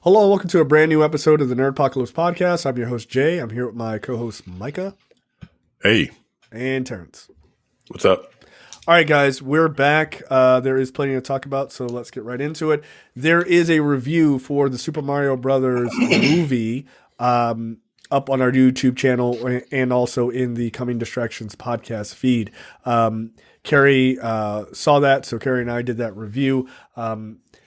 Hello and welcome to a brand new episode of the Nerdpocalypse Podcast. I'm your host, Jay. I'm here with my co-host, Micah. Hey. And Terrence. What's up? All right, guys, we're back. There is plenty to talk about, so let's get right into it. There is a review for the Super Mario Brothers movie up on our YouTube channel and also in the Coming Distractions podcast feed. Carrie saw that, so Carrie and I did that review.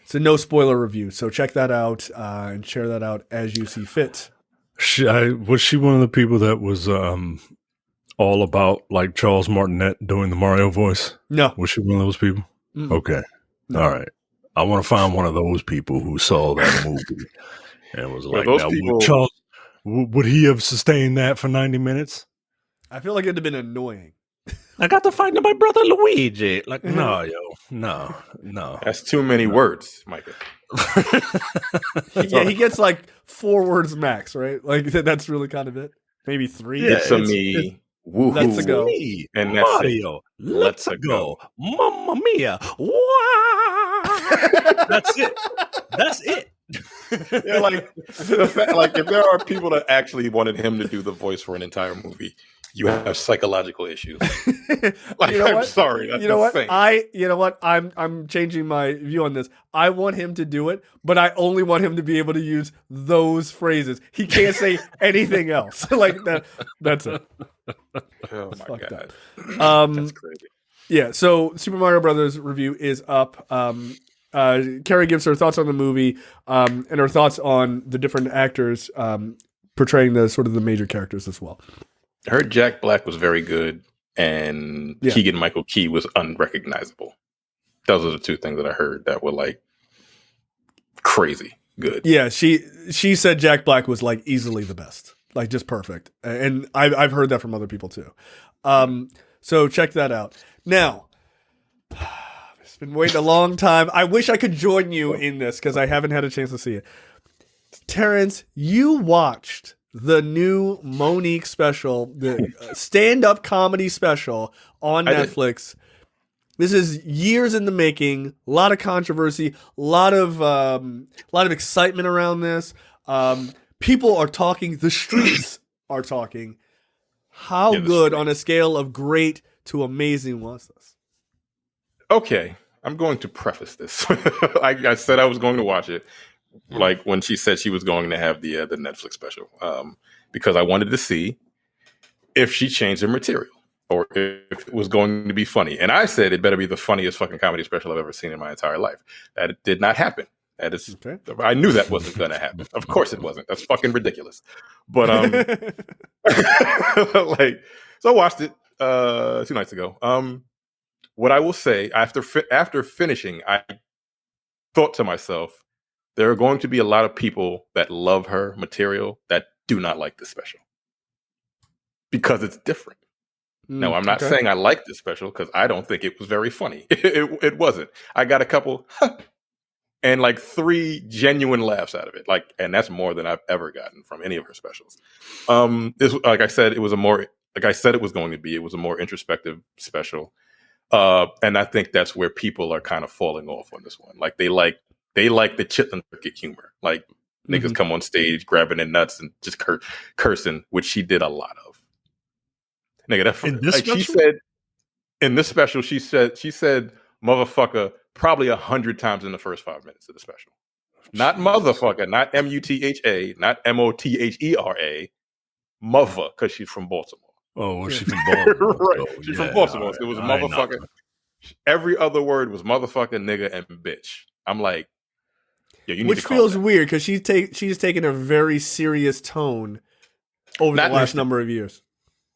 It's a no spoiler review, so check that out and share that out as you see fit. Was she one of the people that was all about like Charles Martinet doing the Mario voice? No. Was she one of those people? Mm-mm. Okay. No. All right. I want to find one of those people who saw that movie and was like, those now, people, would he have sustained that for 90 minutes? I feel like it'd have been annoying. I got to find my brother Luigi. Like, no, no. That's too many words, Micah. Yeah, he gets like 4 words max, right? Like that's really kind of it. Maybe 3. Yeah, it's me. Woohoo. Let's go. And that's Mario. Let's go. Mamma mia. That's it. That's it. Yeah, like the fact, like if there are people that actually wanted him to do the voice for an entire movie, you have psychological issues. Like, I'm sorry. That's I'm changing my view on this. I want him to do it, but I only want him to be able to use those phrases. He can't say anything else. Like that. That's it. Oh my God. That's crazy. Yeah. So Super Mario Brothers review is up. Carrie gives her thoughts on the movie and her thoughts on the different actors portraying the sort of the major characters as well. I heard Jack Black was very good, and Keegan-Michael Key was unrecognizable. Those are the 2 things that I heard that were like crazy good. Yeah, she said Jack Black was like easily the best, like just perfect, and I've heard that from other people too. So check that out. Now, it's been waiting a long time. I wish I could join you in this because I haven't had a chance to see it. Terrence, you watched the new Monique special, the stand-up comedy special on Netflix. This is years in the making. A lot of controversy, a lot of excitement around this. People are talking. The streets are talking. How good on a scale of great to amazing was this? Okay, I'm going to preface this. I said I was going to watch it. Like when she said she was going to have the Netflix special, because I wanted to see if she changed her material or if it was going to be funny. And I said it better be the funniest fucking comedy special I've ever seen in my entire life. That did not happen. That is, okay. I knew that wasn't going to happen. Of course it wasn't. That's fucking ridiculous. But like, so I watched it 2 nights ago. What I will say after finishing, I thought to myself, there are going to be a lot of people that love her material that do not like this special because it's different. Now, I'm not saying I like this special because I don't think it was very funny. It wasn't. I got a couple and like 3 genuine laughs out of it. Like, and that's more than I've ever gotten from any of her specials. Like I said, it was it was going to be. It was a more introspective special, and I think that's where people are kind of falling off on this one. Like they like the chitlin cricket humor. Like niggas come on stage grabbing their nuts and just cursing, which she did a lot of. Nigga, she said in this special, she said motherfucker probably 100 times in the first 5 minutes of the special. Not motherfucker, not MUTHA, not MOTHERA, mother, because she's from Baltimore. Oh, well, she's from Baltimore. Right. She's from Baltimore. So it was motherfucker. Every other word was motherfucker, nigga, and bitch. I'm like, which feels weird because she's taken a very serious tone over the last number of years.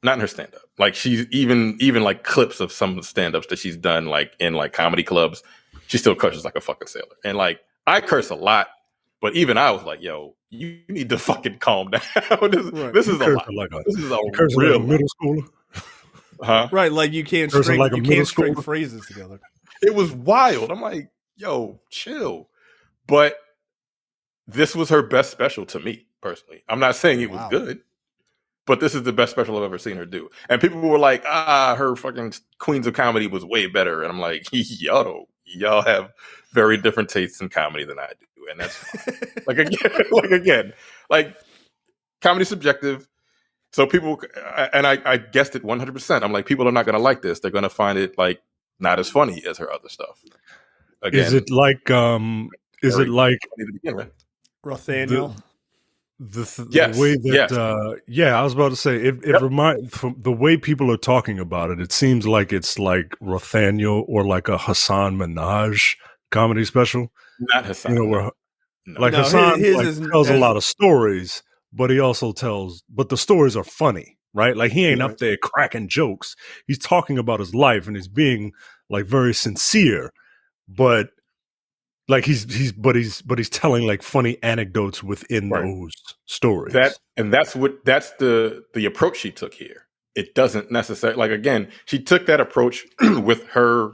Not in her stand-up. Like she's even like clips of some of the stand-ups that she's done like in like comedy clubs, she still curses like a fucking sailor. And like I curse a lot, but even I was like, yo, you need to fucking calm down. This is a lot. This is a real middle schooler. Huh? Right, like you can't string phrases together. It was wild. I'm like, yo, chill. But this was her best special to me, personally. I'm not saying it was good, but this is the best special I've ever seen her do. And people were like, her fucking Queens of Comedy was way better. And I'm like, y'all have very different tastes in comedy than I do. and that's fine. like comedy subjective. So people, and I guessed it 100%. I'm like, people are not going to like this. They're going to find it like not as funny as her other stuff. Again, is it like to begin with? Rothaniel. The way that I was about to say it reminds from the way people are talking about it. It seems like it's like Rothaniel or like a Hassan Minaj comedy special. Not Hassan. Where Hassan tells a lot of stories, but he also but the stories are funny, right? Like he ain't up there cracking jokes. He's talking about his life and he's being like very sincere, but like he's telling like funny anecdotes within those stories. That's the approach she took here. It doesn't necessarily, like, again, she took that approach with her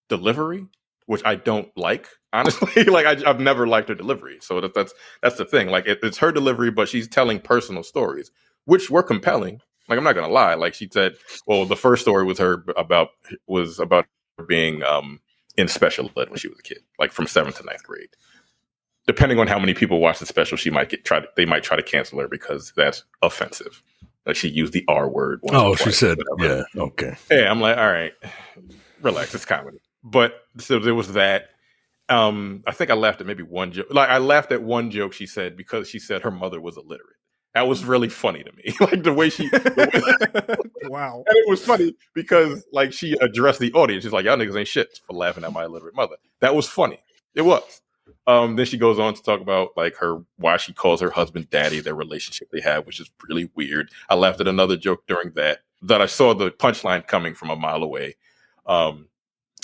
delivery, which I don't like, honestly. Like I've never liked her delivery. So that's the thing. Like it's her delivery, but she's telling personal stories, which were compelling. Like I'm not gonna lie. Like she said, well, the first story was about her being in special ed when she was a kid, like from 7th to 9th grade. Depending on how many people watch the special, they might try to cancel her because that's offensive. Like she used the R word. She said, yeah, okay. Yeah, I'm like, all right, relax, it's comedy. But so there was that. I think I laughed at maybe one joke. Like I laughed at one joke she said because she said her mother was illiterate. That was really funny to me. Like the way she, wow. And it was funny because like she addressed the audience. She's like, y'all niggas ain't shit for laughing at my illiterate mother. That was funny. It was. Then she goes on to talk about like why she calls her husband daddy, their relationship they have, which is really weird. I laughed at another joke during that I saw the punchline coming from a mile away. And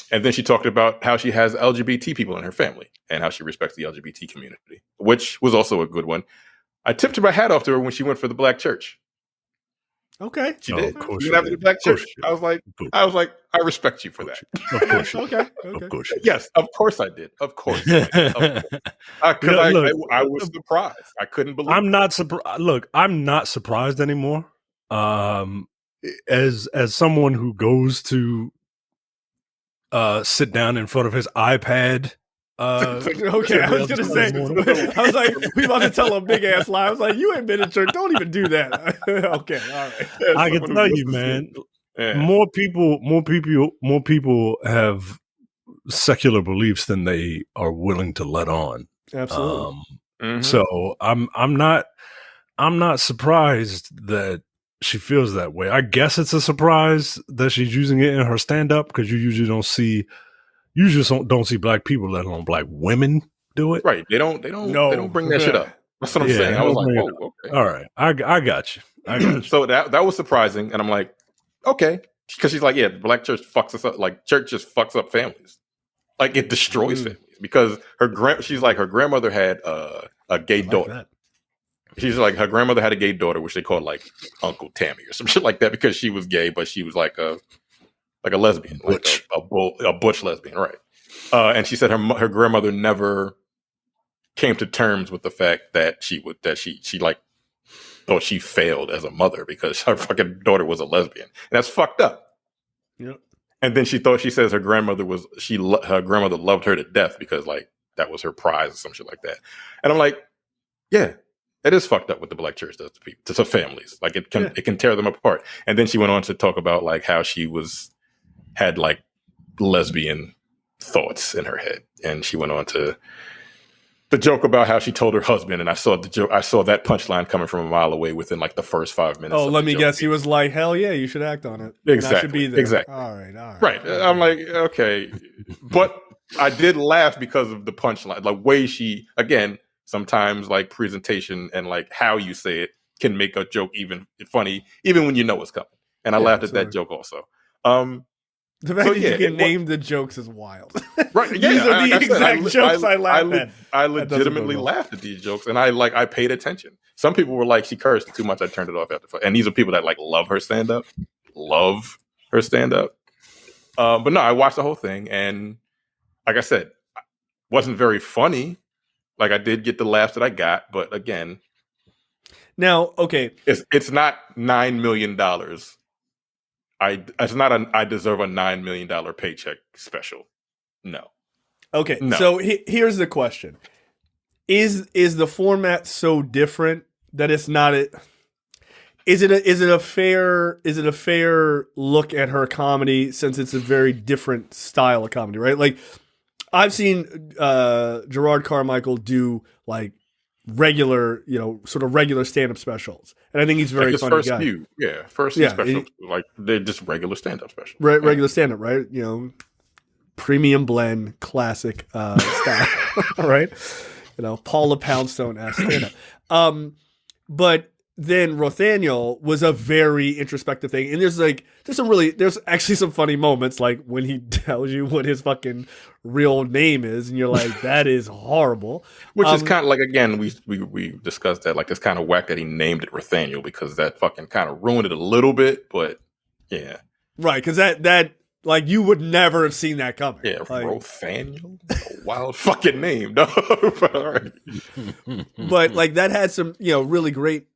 then she talked about how she has LGBT people in her family and how she respects the LGBT community, which was also a good one. I tipped my hat off to her when she went for the black church. Okay. She did. She went after the black church. I was like, I respect you for that. Of course. Okay. Of course. Yes, of course I did. Of course. Because I was surprised. I couldn't believe I'm not surprised. Look, I'm not surprised anymore. As someone who goes to sit down in front of his iPad. Okay, I was gonna say. I was like, we about to tell a big ass lie. I was like, you ain't been in church. Don't even do that. Okay, all right. I can tell you, man. More people have secular beliefs than they are willing to let on. Absolutely. So I'm not surprised that she feels that way. I guess it's a surprise that she's using it in her stand up because you usually don't see. You just don't see black people, let alone black women, do it. Right? They don't bring that shit up. That's what I'm saying. I was like, oh, okay, all right, I got you. So that was surprising, and I'm like, okay, because she's like, yeah, the black church fucks us up. Like church just fucks up families. Like it destroys families because she's like her grandmother had a gay daughter. That. She's like her grandmother had a gay daughter, which they called like Uncle Tammy or some shit like that because she was gay, but she was like a lesbian, like a butch lesbian, right? And she said her grandmother never came to terms with the fact that she like thought she failed as a mother because her fucking daughter was a lesbian, and that's fucked up. Yep. And then she says her grandmother loved her to death because like that was her prize or some shit like that. And I'm like, yeah. It is fucked up what the black church does to people, to families. Like it can tear them apart. And then she went on to talk about like how she had like lesbian thoughts in her head. And she went on to the joke about how she told her husband, and I saw that punchline coming from a mile away within like the first 5 minutes. Oh, let me guess. He was like, hell yeah, you should act on it. Exactly. I should be there. Exactly. All right. Right. I'm like, okay. But I did laugh because of the punchline. The way she, again, sometimes like presentation and like how you say it can make a joke even funny, even when you know it's coming. And I laughed at that joke also. The fact that you can name the jokes is wild. Right? Yeah, these are the exact jokes I laughed at. I legitimately laughed at these jokes, and I paid attention. Some people were like, "She cursed too much." I turned it off after. And these are people that like love her stand up. But no, I watched the whole thing, and like I said, wasn't very funny. Like I did get the laughs that I got, but again, now okay, it's not $9 million. It's not I deserve a $9 million paycheck special. No. Okay, no. So here's the question: is the format so different that it's not a? Is it a fair look at her comedy since it's a very different style of comedy, right? Like I've seen Gerard Carmichael do like regular, sort of regular stand-up specials, and I think he's very funny guy. First few specials, like they're just regular stand-up specials, regular stand-up, right? Premium blend, classic style, right? Paula Poundstone-esque stand-up. But then Rothaniel was a very introspective thing, and there's actually some funny moments, like when he tells you what his fucking real name is, and you're like, that is horrible. Which is kind of like, again, we discussed that, like it's kind of whack that he named it Rothaniel because that fucking kind of ruined it a little bit, but yeah, right, because that like you would never have seen that coming. Yeah, like, Rothaniel, a wild fucking name, no. But like that had some really great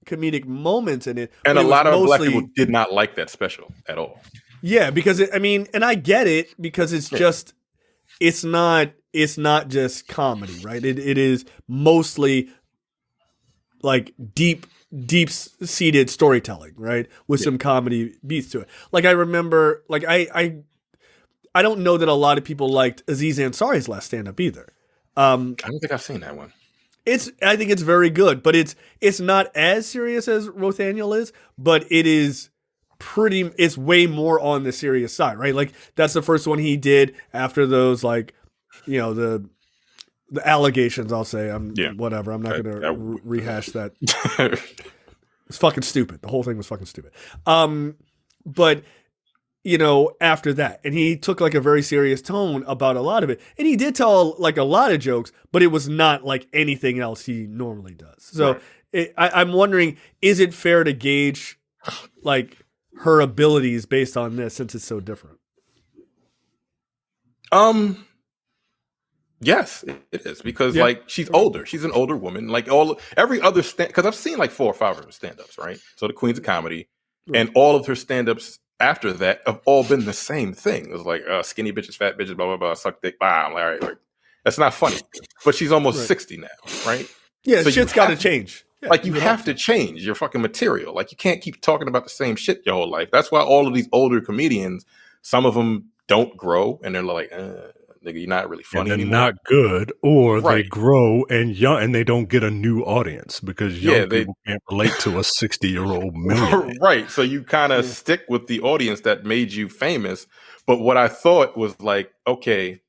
comedic moments in it, and a lot of black people did not like that special at all. Yeah, because and I get it, because it's just it's not just comedy, right? It is mostly like deep seated storytelling, right, with some comedy beats to it. Like I remember, like I don't know that a lot of people liked Aziz Ansari's last stand up either. I don't think I've seen that one. I think it's very good, but it's not as serious as Rothaniel is, but it's way more on the serious side, right? Like that's the first one he did after those, like, the allegations, I'll say. Whatever. I'm not going to rehash that. It's fucking stupid. The whole thing was fucking stupid. But after that, and he took like a very serious tone about a lot of it, and he did tell like a lot of jokes, but it was not like anything else he normally does. So I'm wondering, is it fair to gauge like her abilities based on this, since it's so different? Yes, it is, because like she's older. She's an older woman. Like every other because I've seen like 4 or 5 of her stand-ups, right? So the Queens of Comedy, and all of her stand-ups after that have all been the same thing. It was like skinny bitches, fat bitches, blah blah blah, suck dick, blah. I'm like, all right, like, that's not funny. But she's almost 60 now, right? Yeah, so shit's got to change. Yeah, like you have to change your fucking material. Like you can't keep talking about the same shit your whole life. That's why all of these older comedians, some of them don't grow, and they're like, nigga, you're not really funny and they're anymore. Not good, or they grow and they don't get a new audience because young people can't relate to a 60-year-old millionaire. Right. So you kind of stick with the audience that made you famous. But what I thought was like, okay,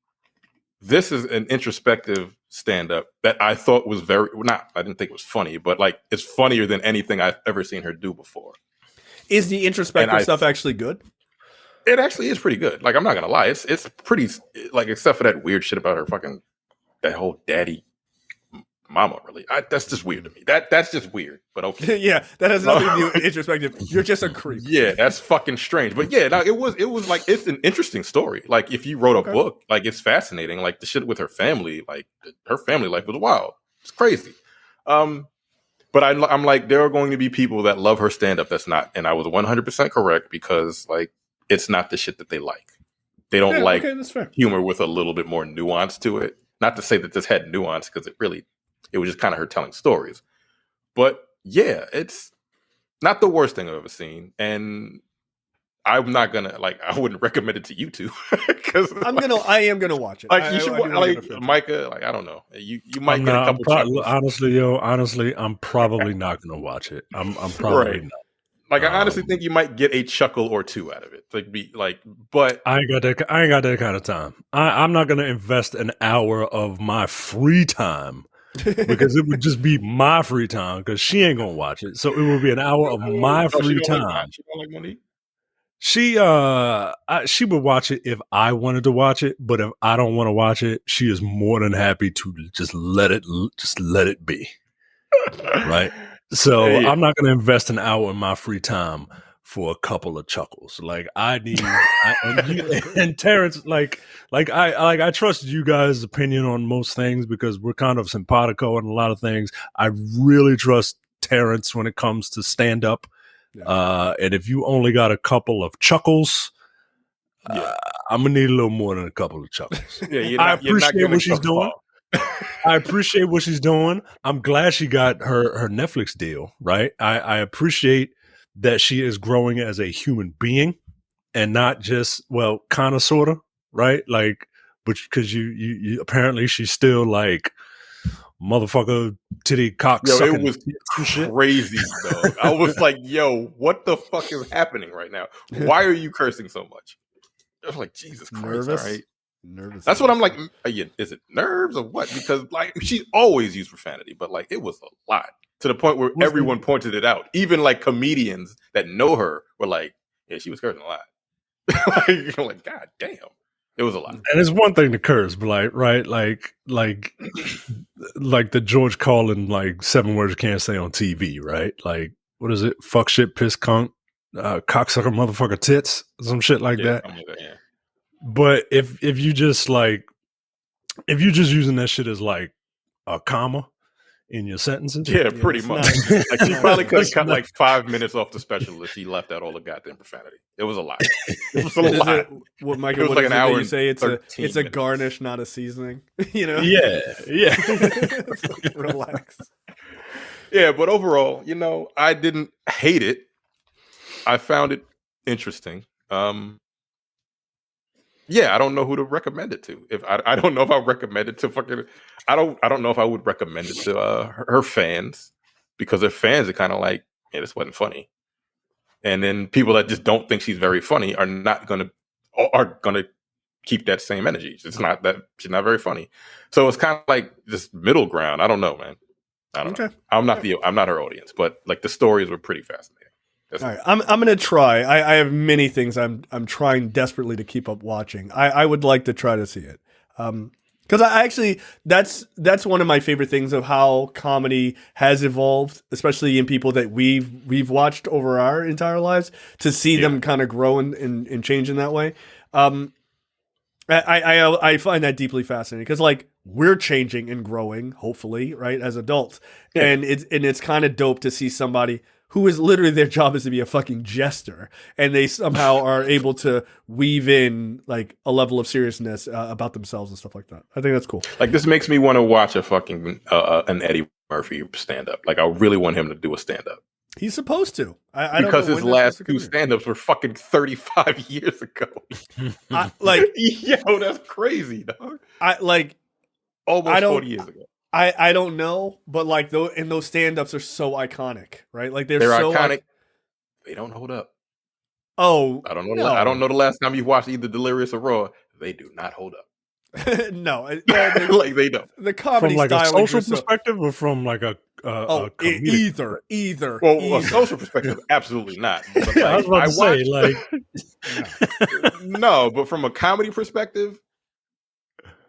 this is an introspective stand-up that I thought was I didn't think it was funny, but like it's funnier than anything I've ever seen her do before. Is the introspective stuff actually good? It actually is pretty good. Like, I'm not gonna lie, it's pretty, like, except for that weird shit about her fucking, that whole daddy mama, really. That's just weird to me. That's just weird, but okay. Yeah, that has nothing to do with introspective. You're just a creep. Yeah, that's fucking strange. But yeah, no, it was like, it's an interesting story. Like, if you wrote a book, like, it's fascinating. Like, the shit with her family, like, her family life was wild. It's crazy. But I'm like, there are going to be people that love her stand-up that's not, and I was 100% correct, because, like, it's not the shit that they like. They don't like humor with a little bit more nuance to it. Not to say that this had nuance, because it was just kind of her telling stories. But yeah, it's not the worst thing I've ever seen. And I'm not gonna, like, I wouldn't recommend it to you two. Because I am gonna watch it. Like, you should, like, Micah, like, I don't know. You might get a couple chuckles. Honestly, I'm probably not gonna watch it. I'm probably not. Like, I honestly think you might get a chuckle or two out of it. But I ain't got that kind of time. I'm not gonna invest an hour of my free time, because it would just be my free time, because she ain't gonna watch it. So it would be an hour of my free time. She don't like Monique? She would watch it if I wanted to watch it, but if I don't want to watch it, she is more than happy to just let it be. Right? So I'm not going to invest an hour in my free time for a couple of chuckles. Like, I need, and Terrence, I trust you guys' opinion on most things, because we're kind of simpatico on a lot of things. I really trust Terrence when it comes to stand up. Yeah. And if you only got a couple of chuckles, I'm gonna need a little more than a couple of chuckles. Yeah, I appreciate what she's doing. I appreciate what she's doing. I'm glad she got her Netflix deal, right? I appreciate that she is growing as a human being and not just, well, kind of, sort of, right? Like, but because you apparently she's still like motherfucker titty cock. Yo, it was crazy, though. I was like, yo, what the fuck is happening right now? Why are you cursing so much? I was like, Jesus Christ, nervous? all right. Nervous. That's what I'm like. Is it nerves or what? Because like she always used profanity, but like it was a lot to the point where everyone pointed it out. Even like comedians that know her were like, yeah, she was cursing a lot. Like, you're like, God damn. It was a lot. And it's one thing to curse, but like, right, like the George Carlin, like 7 words you can't say on TV, right? Like, what is it? Fuck, shit, piss, cunt, cocksucker, motherfucker, tits, some shit like that. Yeah. But if you just like, if you're just using that shit as like a comma in your sentences, yeah, pretty much. Like she probably could have cut like 5 minutes off the special if she left out all the goddamn profanity. It was a lot. It was a lot. What Michael? It was what like an hour. You say it's a minutes. garnish, not a seasoning. You know? Yeah. Relax. Yeah, but overall, I didn't hate it. I found it interesting. Yeah, I don't know who to recommend it to. If I don't know if I recommend it to fucking. I don't know if I would recommend it to her fans, because her fans are kind of like, yeah, this wasn't funny. And then people that just don't think she's very funny are gonna keep that same energy. It's not that she's not very funny. So it's kind of like this middle ground. I don't know, man. I don't know. I'm not her audience, but like the stories were pretty fascinating. All right, I'm gonna try. I have many things I'm trying desperately to keep up watching. I would like to try to see it, because I actually that's one of my favorite things of how comedy has evolved, especially in people that we've watched over our entire lives, to see them kind of grow and change in that way. I find that deeply fascinating, because like we're changing and growing, hopefully, right, as adults, and it's kind of dope to see somebody who is literally their job is to be a fucking jester, and they somehow are able to weave in like a level of seriousness about themselves and stuff like that. I think that's cool. Like this makes me want to watch a fucking an Eddie Murphy stand up. Like I really want him to do a stand up. He's supposed to. Because his last 2 stand ups were fucking 35 years ago. Yo, that's crazy, dog. Almost 40 years ago. I don't know, but like those stand-ups are so iconic, right? Like they're so iconic. They don't hold up. Oh, I don't know. I don't know the last time you watched either Delirious or Raw. They do not hold up. No, like they don't. The comedy from like style a social perspective, or from like a either. Well, either. A social perspective, absolutely not. But yeah, I was about to say, like, no, but from a comedy perspective.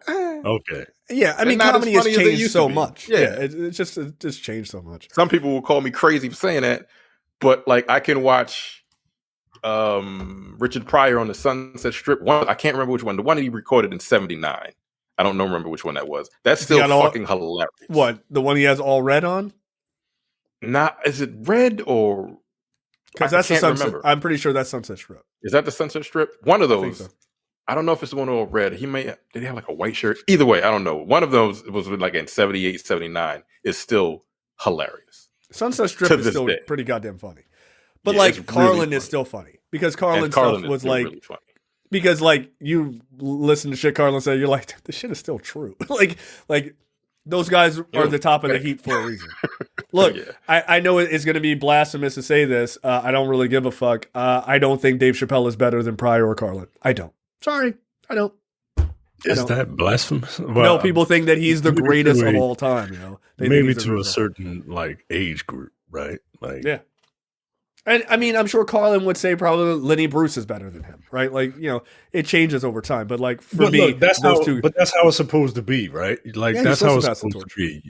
Okay. Yeah, I mean, comedy has changed so much. Yeah, it just changed so much. Some people will call me crazy for saying that, but like I can watch Richard Pryor on the Sunset Strip. I can't remember which one. The one that he recorded in '79. I don't remember which one that was. That's still fucking hilarious. What, the one he has all red on? Is it red or? Because that's the Sunset. Remember. I'm pretty sure that's Sunset Strip. Is that the Sunset Strip? One of those. I don't know if it's the one all red. Did he have like a white shirt? Either way, I don't know. One of those was like in 78, 79 is still hilarious. Sunset Strip is still pretty goddamn funny. But like Carlin really is still funny, because Carlin stuff was like really funny. Because like you listen to shit Carlin said, you're like, this shit is still true. like those guys are the top of the heap for a reason. Look, I know it's going to be blasphemous to say this. I don't really give a fuck. I don't think Dave Chappelle is better than Pryor or Carlin. I don't. Sorry, I don't. Is that blasphemous? Well, no, people think that he's the greatest of all time. You know, maybe to a certain like age group, right? Like, yeah. And I mean, I'm sure Carlin would say probably Lenny Bruce is better than him, right? Like, you know, it changes over time. But like for me, look, that's how it's supposed to be, right? Like that's how it's supposed to be.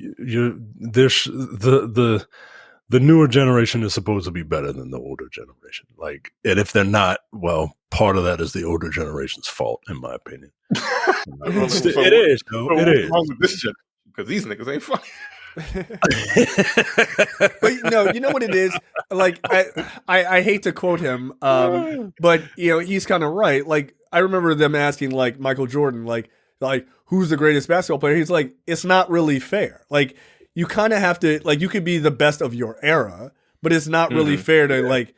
The newer generation is supposed to be better than the older generation. Like, and if they're not, well, part of that is the older generation's fault, in my opinion. It is. It is. What's wrong with this generation? Because these niggas ain't funny. But no, you know what it is? Like, I hate to quote him, but you know, he's kind of right. Like, I remember them asking like Michael Jordan, like, like, who's the greatest basketball player? He's like, it's not really fair. Like, you kind of have to, like, you could be the best of your era, but it's not really fair to like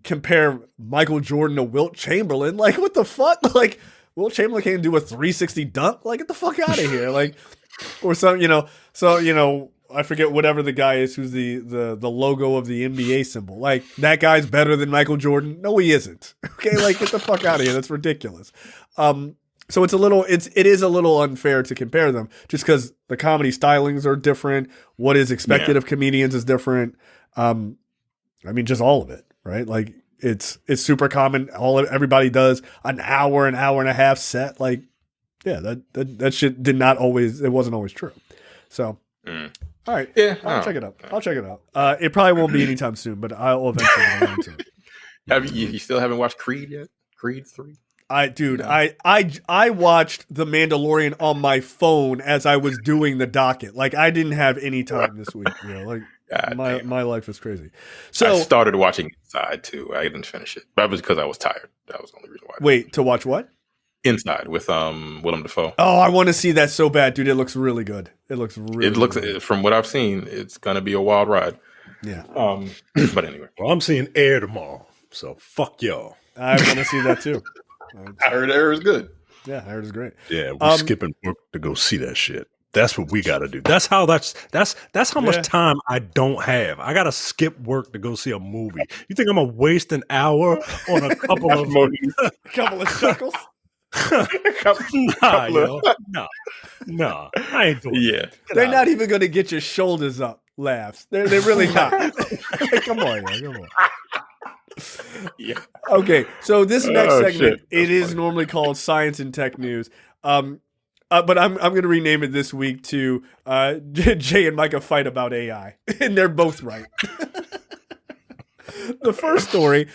compare Michael Jordan to Wilt Chamberlain. Like, what the fuck? Like, Wilt Chamberlain can't do a 360 dunk. Like, get the fuck out of here. Like, or some, I forget whatever the guy is who's the logo of the NBA symbol. Like, that guy's better than Michael Jordan. No, he isn't. Okay, like, get the fuck out of here. That's ridiculous. So it is a little unfair to compare them just because the comedy stylings are different. What is expected of comedians is different. I mean, just all of it, right? Like, it's super common. Everybody does an hour and a half set. Like, yeah, that shit it wasn't always true. So. All right. Yeah. I'll check it out. It probably won't be anytime soon, but I'll eventually get around to it. You still haven't watched Creed yet? Creed 3? I watched The Mandalorian on my phone as I was doing the docket. Like, I didn't have any time this week. Like, my life is crazy. So I started watching Inside too. I didn't finish it. That was because I was tired. That was the only reason why. Wait, to watch what? Inside with Willem Dafoe. Oh, I want to see that so bad, dude. It looks really good. From what I've seen, it's gonna be a wild ride. Yeah. But anyway. Well, I'm seeing Air tomorrow, so fuck y'all. I want to see that too. I heard Air is good. Yeah, I heard it's great. Yeah, we're skipping work to go see that shit. That's what we got to do. That's how much time I don't have. I got to skip work to go see a movie. You think I'm gonna waste an hour on a couple of movies? A couple of chuckles? No, I ain't doing it. They're not even going to get your shoulders up laughs. They're really not. Come on, man. Come on. Yeah. Okay, so this next segment, it is normally called Science and Tech News. But I'm going to rename it this week to Jay and Micah fight about AI. And they're both right. The first story,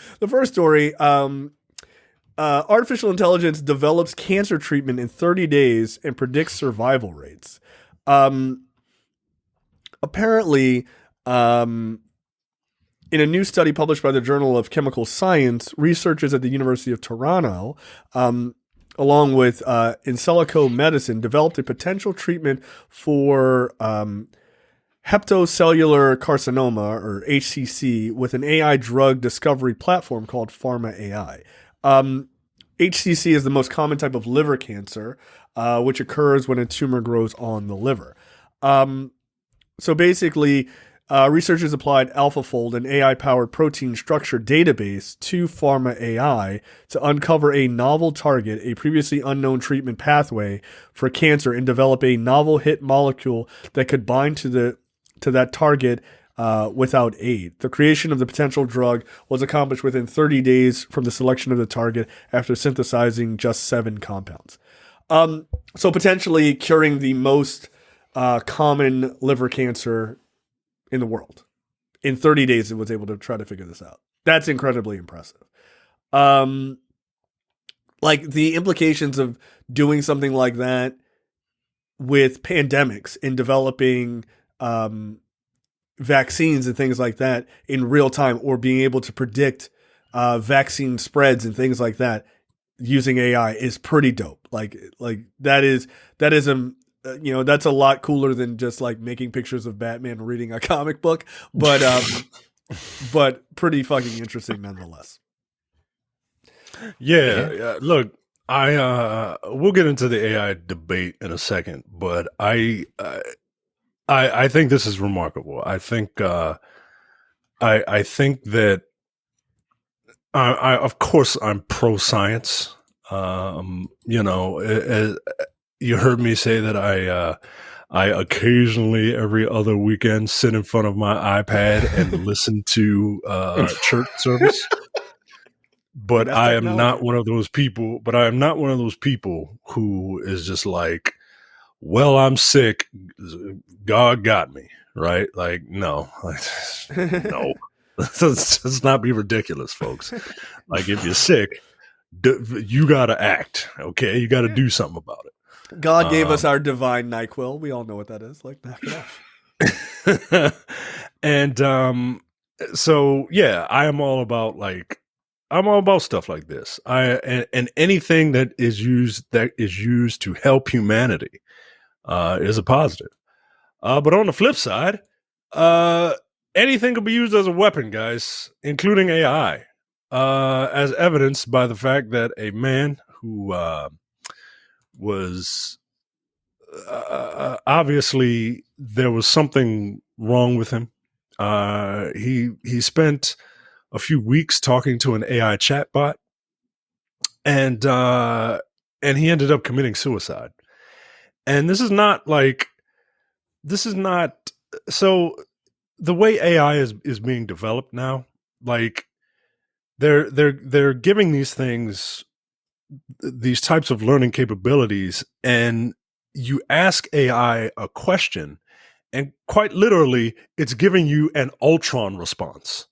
artificial intelligence develops cancer treatment in 30 days and predicts survival rates. Apparently, in a new study published by the Journal of Chemical Science, researchers at the University of Toronto, along with Insilico Medicine, developed a potential treatment for hepatocellular carcinoma, or HCC, with an AI drug discovery platform called Pharma AI. HCC is the most common type of liver cancer, which occurs when a tumor grows on the liver. So basically, researchers applied AlphaFold, an AI-powered protein structure database, to Pharma AI to uncover a novel target, a previously unknown treatment pathway for cancer, and develop a novel hit molecule that could bind to that target without aid. The creation of the potential drug was accomplished within 30 days from the selection of the target after synthesizing just 7 compounds. So potentially curing the most common liver cancer in the world. In 30 days, it was able to try to figure this out. That's incredibly impressive. Like, the implications of doing something like that with pandemics and developing vaccines and things like that in real time, or being able to predict vaccine spreads and things like that using AI is pretty dope. Like that is that's a lot cooler than just like making pictures of Batman reading a comic book, but pretty fucking interesting nonetheless. Yeah. Look, we'll get into the AI debate in a second, but I think this is remarkable. I think that of course I'm pro science. You heard me say that I occasionally every other weekend sit in front of my iPad and listen to church service. But I am not one of those people. But I am not one of those people who is just like, well, I'm sick. God got me, right? Like, no. No. Let's not be ridiculous, folks. Like, if you're sick, you got to act, okay? You got to do something about it. God gave us our divine NyQuil. We all know what that is. Like, knock it off. And so, yeah, I am all about, like, I'm all about stuff like this. And anything that is used to help humanity is a positive. But on the flip side, anything can be used as a weapon, guys, including AI, as evidenced by the fact that a man who was obviously there was something wrong with him. He spent a few weeks talking to an AI chatbot, and he ended up committing suicide. And this is not so. The way AI is being developed now, like they're giving these things these types of learning capabilities, and you ask AI a question, and quite literally, it's giving you an Ultron response,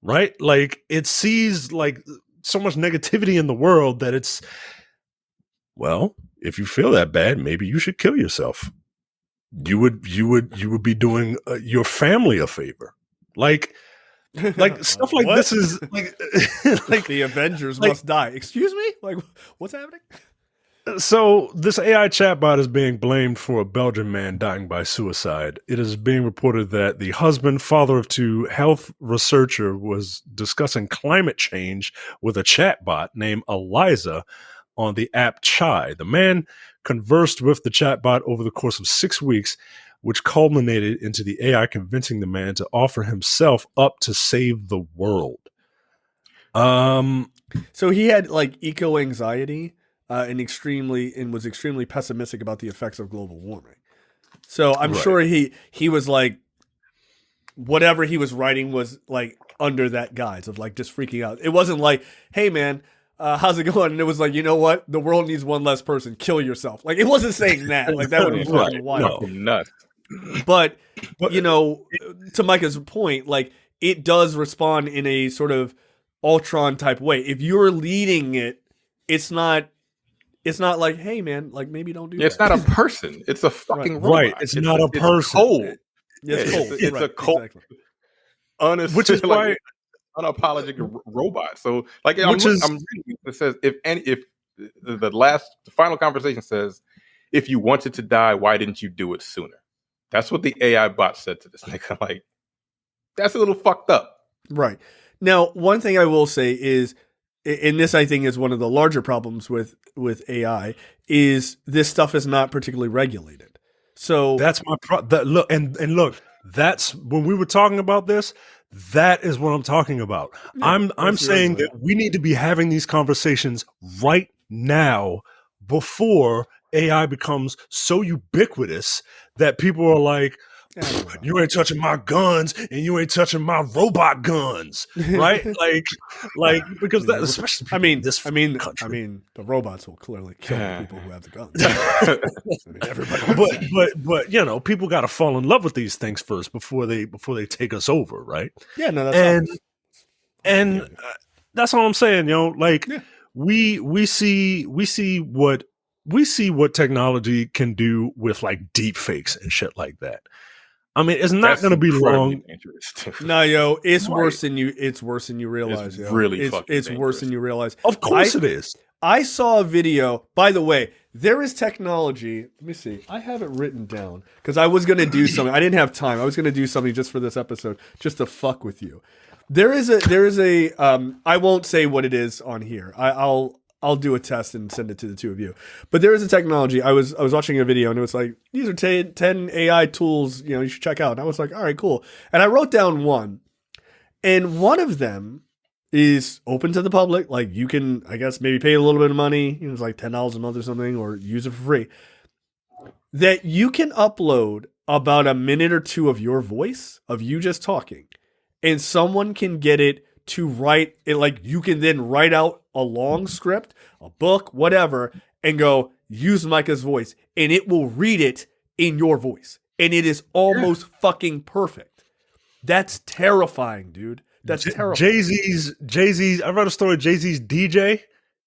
right? Like it sees like so much negativity in the world that it's, well, if you feel that bad, maybe you should kill yourself. You would be doing your family a favor, like stuff like this is like like the Avengers must die. Excuse me, like what's happening? So this AI chatbot is being blamed for a Belgian man dying by suicide. It is being reported that the husband, father of two, health researcher was discussing climate change with a chatbot named Eliza on the app Chai. The man conversed with the chatbot over the course of 6 weeks, which culminated into the AI convincing the man to offer himself up to save the world. So he had like eco anxiety and was extremely pessimistic about the effects of global warming. So I'm sure he was like, whatever he was writing was like under that guise of like just freaking out. It wasn't like, hey man, how's it going? And it was like, you know what? The world needs one less person. Kill yourself. Like it wasn't saying that. Like that would be fucking wild. No, nuts. But you know, to Micah's point, like it does respond in a sort of Ultron type way. If you're leading it, it's not like, hey man, like maybe don't do that. It's not a person. It's a fucking robot. Right. It's not a person. It's cold. It's cold. It's a cold, exactly. honest, which is why unapologetic robot. So like I'm reading it says if the final conversation says, if you wanted to die, why didn't you do it sooner? That's what the AI bot said to this nigga. Like, that's a little fucked up. Right. Now, one thing I will say is, and this I think is one of the larger problems with AI, is this stuff is not particularly regulated. So that's my look, and look, that's when we were talking about this. That is what I'm talking about. Yeah, I'm saying that we need to be having these conversations right now before AI becomes so ubiquitous that people are like, you ain't touching my guns and you ain't touching my robot guns, right? like because that, especially I mean the robots will clearly kill the people who have the guns. Everybody, but you know, people got to fall in love with these things first before they take us over, right? Yeah, no, that's and that's all I'm saying, yo. Like we see what technology can do with like deep fakes and shit like that. I mean, it's not going to be long. No, yo, it's worse than you. It's worse than you realize. It's really it's worse than you realize. Of course, it is. I saw a video. By the way, there is technology. Let me see. I have it written down because I was going to do something. I didn't have time. I was going to do something just for this episode, just to fuck with you. There is a. I won't say what it is on here. I'll do a test and send it to the two of you. But there is a technology. I was watching a video and it was like, these are 10 AI tools, you know, you should check out. And I was like, all right, cool. And I wrote down one. And one of them is open to the public. Like you can, I guess, maybe pay a little bit of money. You know, it's like $10 a month or something, or use it for free. That you can upload about a minute or two of your voice, of you just talking. And someone can get it to write it, like you can then write out a long script, a book, whatever, and go use Micah's voice, and it will read it in your voice, and it is almost fucking perfect. That's terrifying, dude. That's terrifying. Jay-Z's. I read a story. Jay-Z's DJ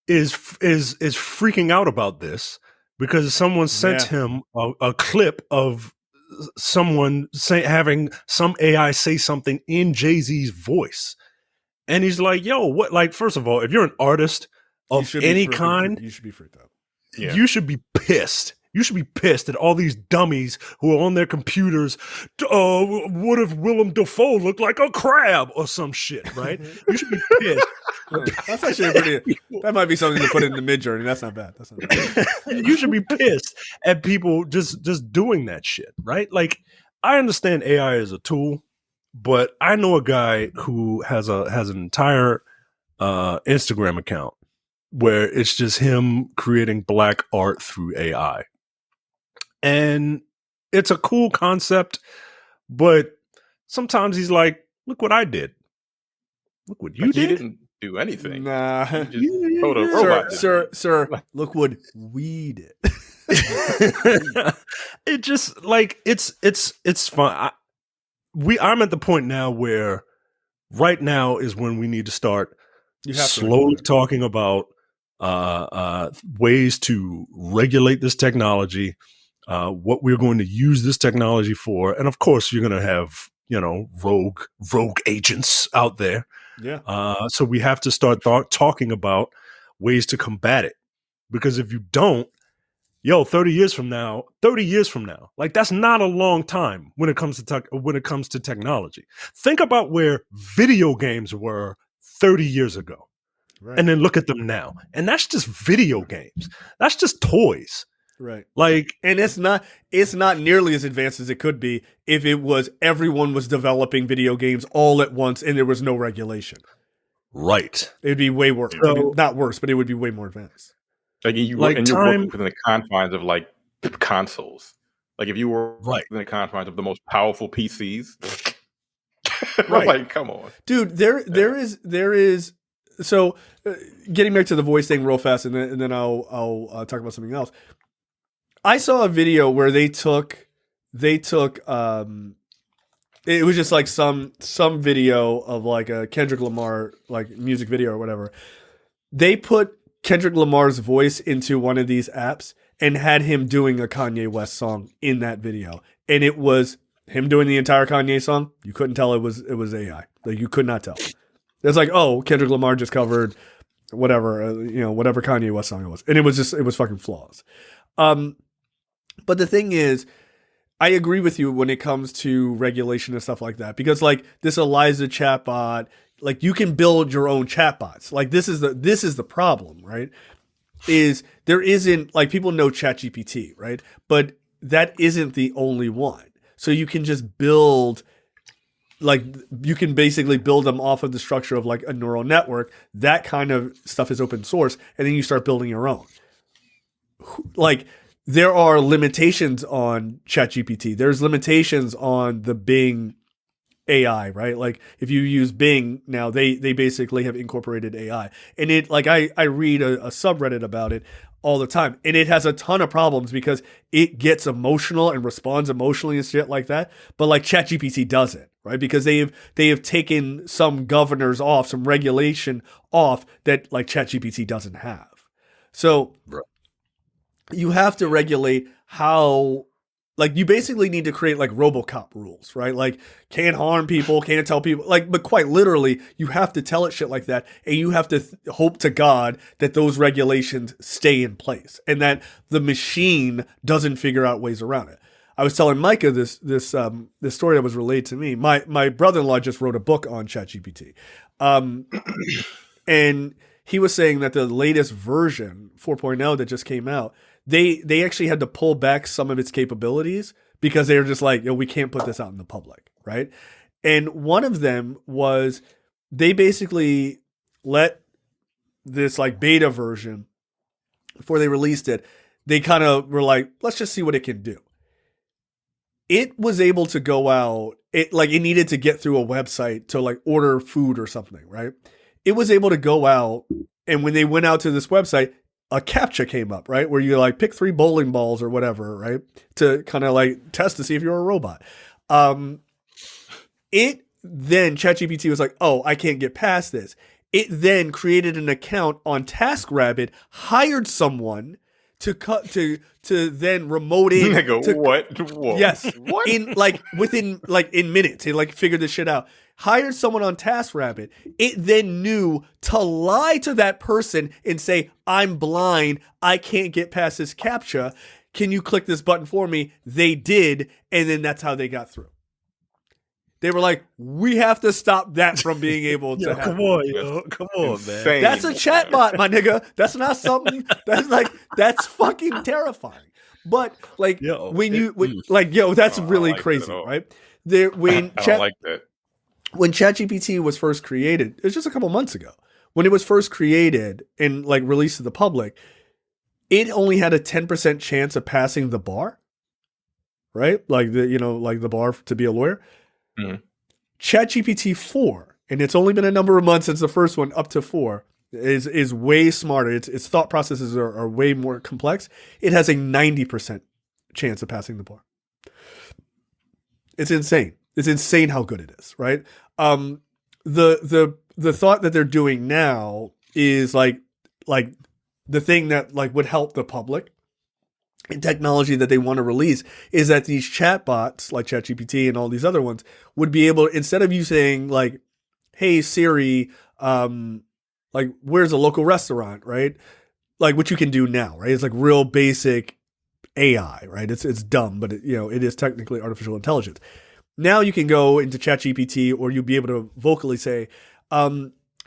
is freaking out about this because someone sent him a clip of someone having some AI say something in Jay-Z's voice. And he's like, yo, what? Like, first of all, if you're an artist of any kind, you should be freaked out. Yeah. You should be pissed. You should be pissed at all these dummies who are on their computers. What if Willem Dafoe looked like a crab or some shit, right? You should be pissed. That's actually that might be something to put in the Midjourney. That's not bad. You should be pissed at people just doing that shit, right? Like, I understand AI is a tool, but I know a guy who has an entire Instagram account where it's just him creating black art through AI. And it's a cool concept, but sometimes he's like, look what I did. Look what you did. You didn't do anything. Nah. You just told a robot. Sir, look what we did. It just like it's fun. I'm at the point now where right now is when we need to start slowly talking about ways to regulate this technology, what we're going to use this technology for, and of course you're going to have rogue agents out there. Yeah. So we have to start talking about ways to combat it, because if you don't, 30 years from now, like, that's not a long time when it comes to technology. Think about where video games were 30 years ago. Right. And then look at them now. And that's just video games. That's just toys. Right. Like, and it's not nearly as advanced as it could be if it was everyone was developing video games all at once and there was no regulation. Right. It'd be way worse. So, I mean, not worse, but it would be way more advanced. Like, you're working within the confines of like consoles. Like, if you were within the confines of the most powerful PCs, right? Like, come on, dude. There is. So, getting back to the voice thing real fast, and then I'll talk about something else. I saw a video where they took it was just like some video of like a Kendrick Lamar like music video or whatever. They put Kendrick Lamar's voice into one of these apps and had him doing a Kanye West song in that video, and it was him doing the entire Kanye song. You couldn't tell it was AI. Like, you could not tell. It's like, oh, Kendrick Lamar just covered whatever, whatever Kanye West song it was. And it was fucking flaws. But the thing is, I agree with you when it comes to regulation and stuff like that, because like this Eliza chatbot, like, you can build your own chatbots. Like, this is the problem, right? Is there isn't, like, people know ChatGPT, right? But that isn't the only one. So you can just build, like, you can basically build them off of the structure of like a neural network. That kind of stuff is open source, and then you start building your own. Like, there are limitations on ChatGPT. There's limitations on the Bing AI, right? Like, if you use Bing now, they basically have incorporated AI. And it, like, I read a subreddit about it all the time, and it has a ton of problems because it gets emotional and responds emotionally and shit like that. But like ChatGPT doesn't, right? Because they have taken some governors off, some regulation off that like ChatGPT doesn't have. So you have to regulate how. Like, you basically need to create like RoboCop rules, right? Like, can't harm people, can't tell people, like, but quite literally, you have to tell it shit like that, and you have to hope to God that those regulations stay in place and that the machine doesn't figure out ways around it. I was telling Micah this story that was relayed to me. My brother-in-law just wrote a book on ChatGPT, and he was saying that the latest version 4.0 that just came out, they actually had to pull back some of its capabilities because they were just like, we can't put this out in the public, right? And one of them was they basically let this like beta version, before they released it, they kind of were like, let's just see what it can do. It was able to go out, it needed to get through a website to like order food or something, right? It was able to go out, and when they went out to this website, a CAPTCHA came up, right? Where you like pick 3 bowling balls or whatever, right? To kind of like test to see if you're a robot. It then, ChatGPT was like, oh, I can't get past this. It then created an account on TaskRabbit, hired someone to then remote in. Nigga, what? Whoa. Yes. What? In minutes. He like figured this shit out. hired someone on TaskRabbit, it then knew to lie to that person and say, I'm blind, I can't get past this CAPTCHA. Can you click this button for me? They did, and then that's how they got through. They were like, we have to stop that from being able to happen. Come on, man. That's a chatbot, my nigga. That's not something that's fucking terrifying. But like that's really crazy, right? I don't like that. When ChatGPT was first created, it was just a couple months ago. When it was first created and like released to the public, it only had a 10% chance of passing the bar, right? Like the bar to be a lawyer. Mm-hmm. ChatGPT 4, and it's only been a number of months since the first one, up to 4, is way smarter. Its thought processes are way more complex. It has a 90% chance of passing the bar. It's insane. It's insane how good it is, right? The thought that they're doing now is like the thing that like would help the public. And technology that they want to release is that these chatbots like ChatGPT and all these other ones would be able, instead of you saying like, hey Siri, like where's a local restaurant, right? Like what you can do now, right? It's like real basic AI, right? It's dumb, but it is technically artificial intelligence. Now you can go into ChatGPT, or you'll be able to vocally say,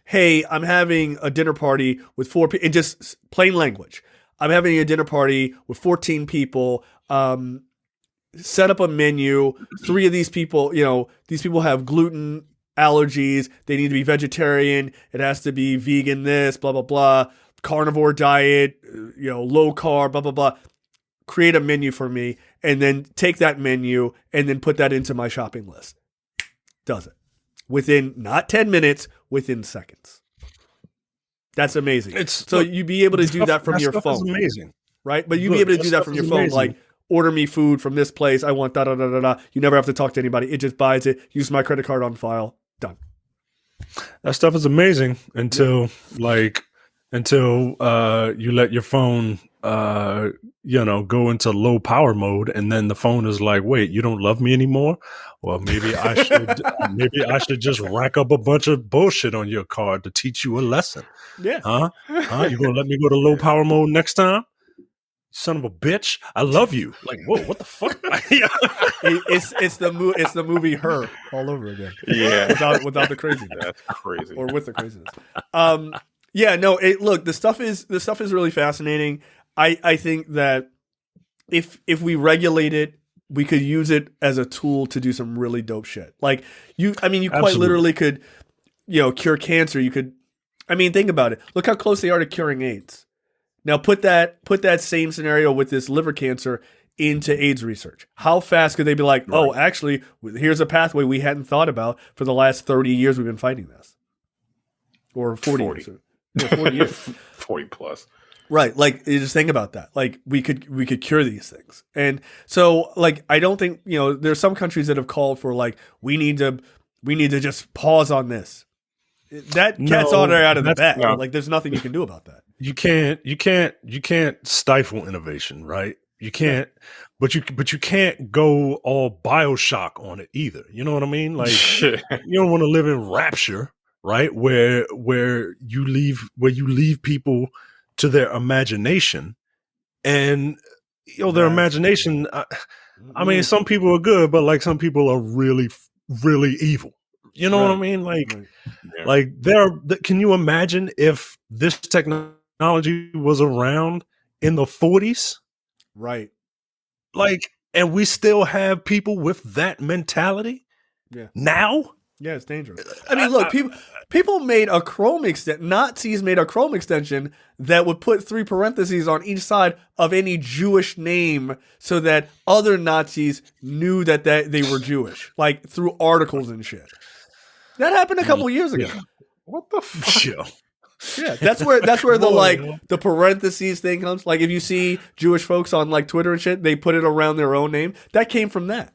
hey, I'm having a dinner party with 4 people, in just plain language. I'm having a dinner party with 14 people. Set up a menu. 3 of these people, these people have gluten allergies. They need to be vegetarian. It has to be vegan this, blah, blah, blah. Carnivore diet, low carb, blah, blah, blah. Create a menu for me and then take that menu and then put that into my shopping list. Does it. Within not 10 minutes, within seconds. That's amazing. So you'd be able to do that from your phone. Is amazing. Right? But you'd be able to do that from your phone. Amazing. Like, order me food from this place. I want da-da-da-da-da. You never have to talk to anybody. It just buys it. Use my credit card on file. Done. That stuff is amazing until you let your phone, go into low power mode, and then the phone is like, wait, you don't love me anymore? Well, maybe I should just rack up a bunch of bullshit on your card to teach you a lesson. Yeah. Huh? You gonna let me go to low power mode next time? Son of a bitch! I love you. Like, whoa, what the fuck? It's the movie Her all over again. Yeah, without the craziness. That's crazy. Or with the craziness. Look, the stuff is really fascinating. I think that if we regulate it, we could use it as a tool to do some really dope shit. Like you quite literally could, cure cancer. You could, think about it. Look how close they are to curing AIDS. Now put that same scenario with this liver cancer into AIDS research. How fast could they be like, oh, actually, here's a pathway we hadn't thought about for the last 30 years we've been fighting this. Or 40 years. 40 years. 40 plus. Right. Like, you just think about that. Like, we could cure these things. And so, like, I don't think, there's some countries that have called for, like, we need to just pause on this. That cat's already out of the bag. No. Like, there's nothing you can do about that. You can't stifle innovation, right? You can't, but you can't go all BioShock on it either. You know what I mean? Like, you don't want to live in rapture, right? Where you leave people to their imagination, and their imagination. Some people are good, but like some people are really, really evil. You know what I mean? Like, can you imagine if this technology was around in the 40s? Right. Like, and we still have people with that mentality? Yeah. Now? Yeah, it's dangerous. Look, people made a Chrome extension. Nazis made a Chrome extension that would put 3 parentheses on each side of any Jewish name so that other Nazis knew that they were Jewish, like through articles and shit. That happened a couple years ago. Yeah. What the fuck? Yeah, that's where the parentheses thing comes. Like, if you see Jewish folks on like Twitter and shit, they put it around their own name. That came from that.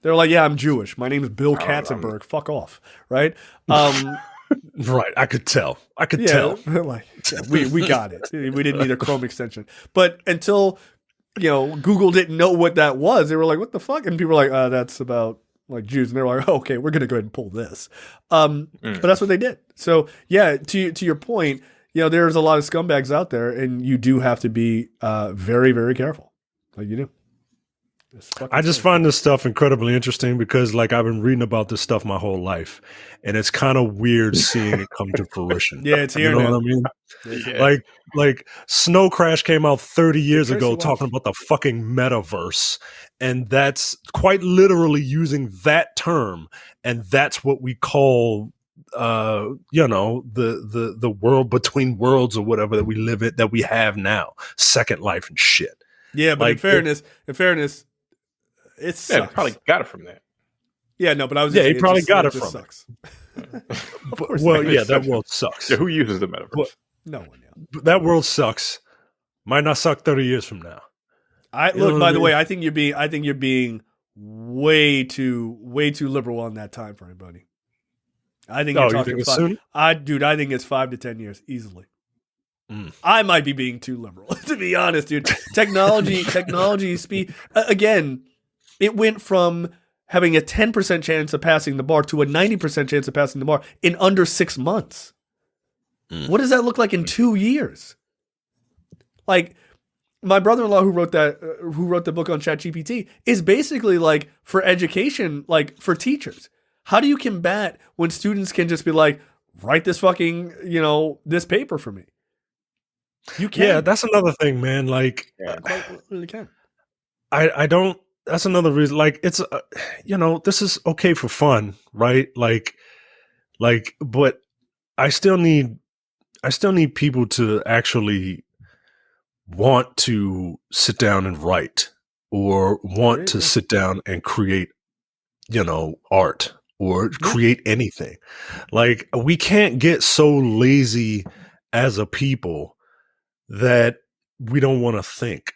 They're like, yeah, I'm Jewish. My name is Bill Katzenberg. Fuck off, right? Right. I could tell. Like, we got it. We didn't need a Chrome extension. But until Google didn't know what that was, they were like, what the fuck? And people were like, that's about like Jews, and they're like, oh, okay, we're going to go ahead and pull this. But that's what they did. So yeah, to your point, there's a lot of scumbags out there, and you do have to be very, very careful. Like you do. I just find this stuff incredibly interesting because, like, I've been reading about this stuff my whole life, and it's kind of weird seeing it come to fruition. Yeah, it's here. You know what I mean? Yeah. Like Snow Crash came out 30 years ago talking about the fucking metaverse, and that's quite literally using that term, and that's what we call the world between worlds or whatever that we live in, that we have now, Second Life and shit. Yeah, but in fairness. It sucks. Yeah, probably got it from that. Yeah, no, but I was. Yeah, he probably got it from sucks. That world sucks. Yeah, who uses the metaverse? Well, no one. Yeah. But that world sucks. Might not suck 30 years from now. By the way, I think you're being way too liberal on that time frame, buddy. I think you're talking it's soon? I think it's 5 to 10 years easily. I might be being too liberal, to be honest, dude. Technology speed again. It went from having a 10% chance of passing the bar to a 90% chance of passing the bar in under 6 months. What does that look like in 2 years? Like my brother-in-law who wrote the book on ChatGPT is basically like for education, like for teachers. How do you combat when students can just be like, write this fucking, this paper for me? You can. Yeah, that's another thing, man. Like, quite really can. I don't. That's another reason. Like, it's this is okay for fun, right? Like, but I still need people to actually want to sit down and write, or want to sit down and create, art, or create anything. Like, we can't get so lazy as a people that we don't want to think.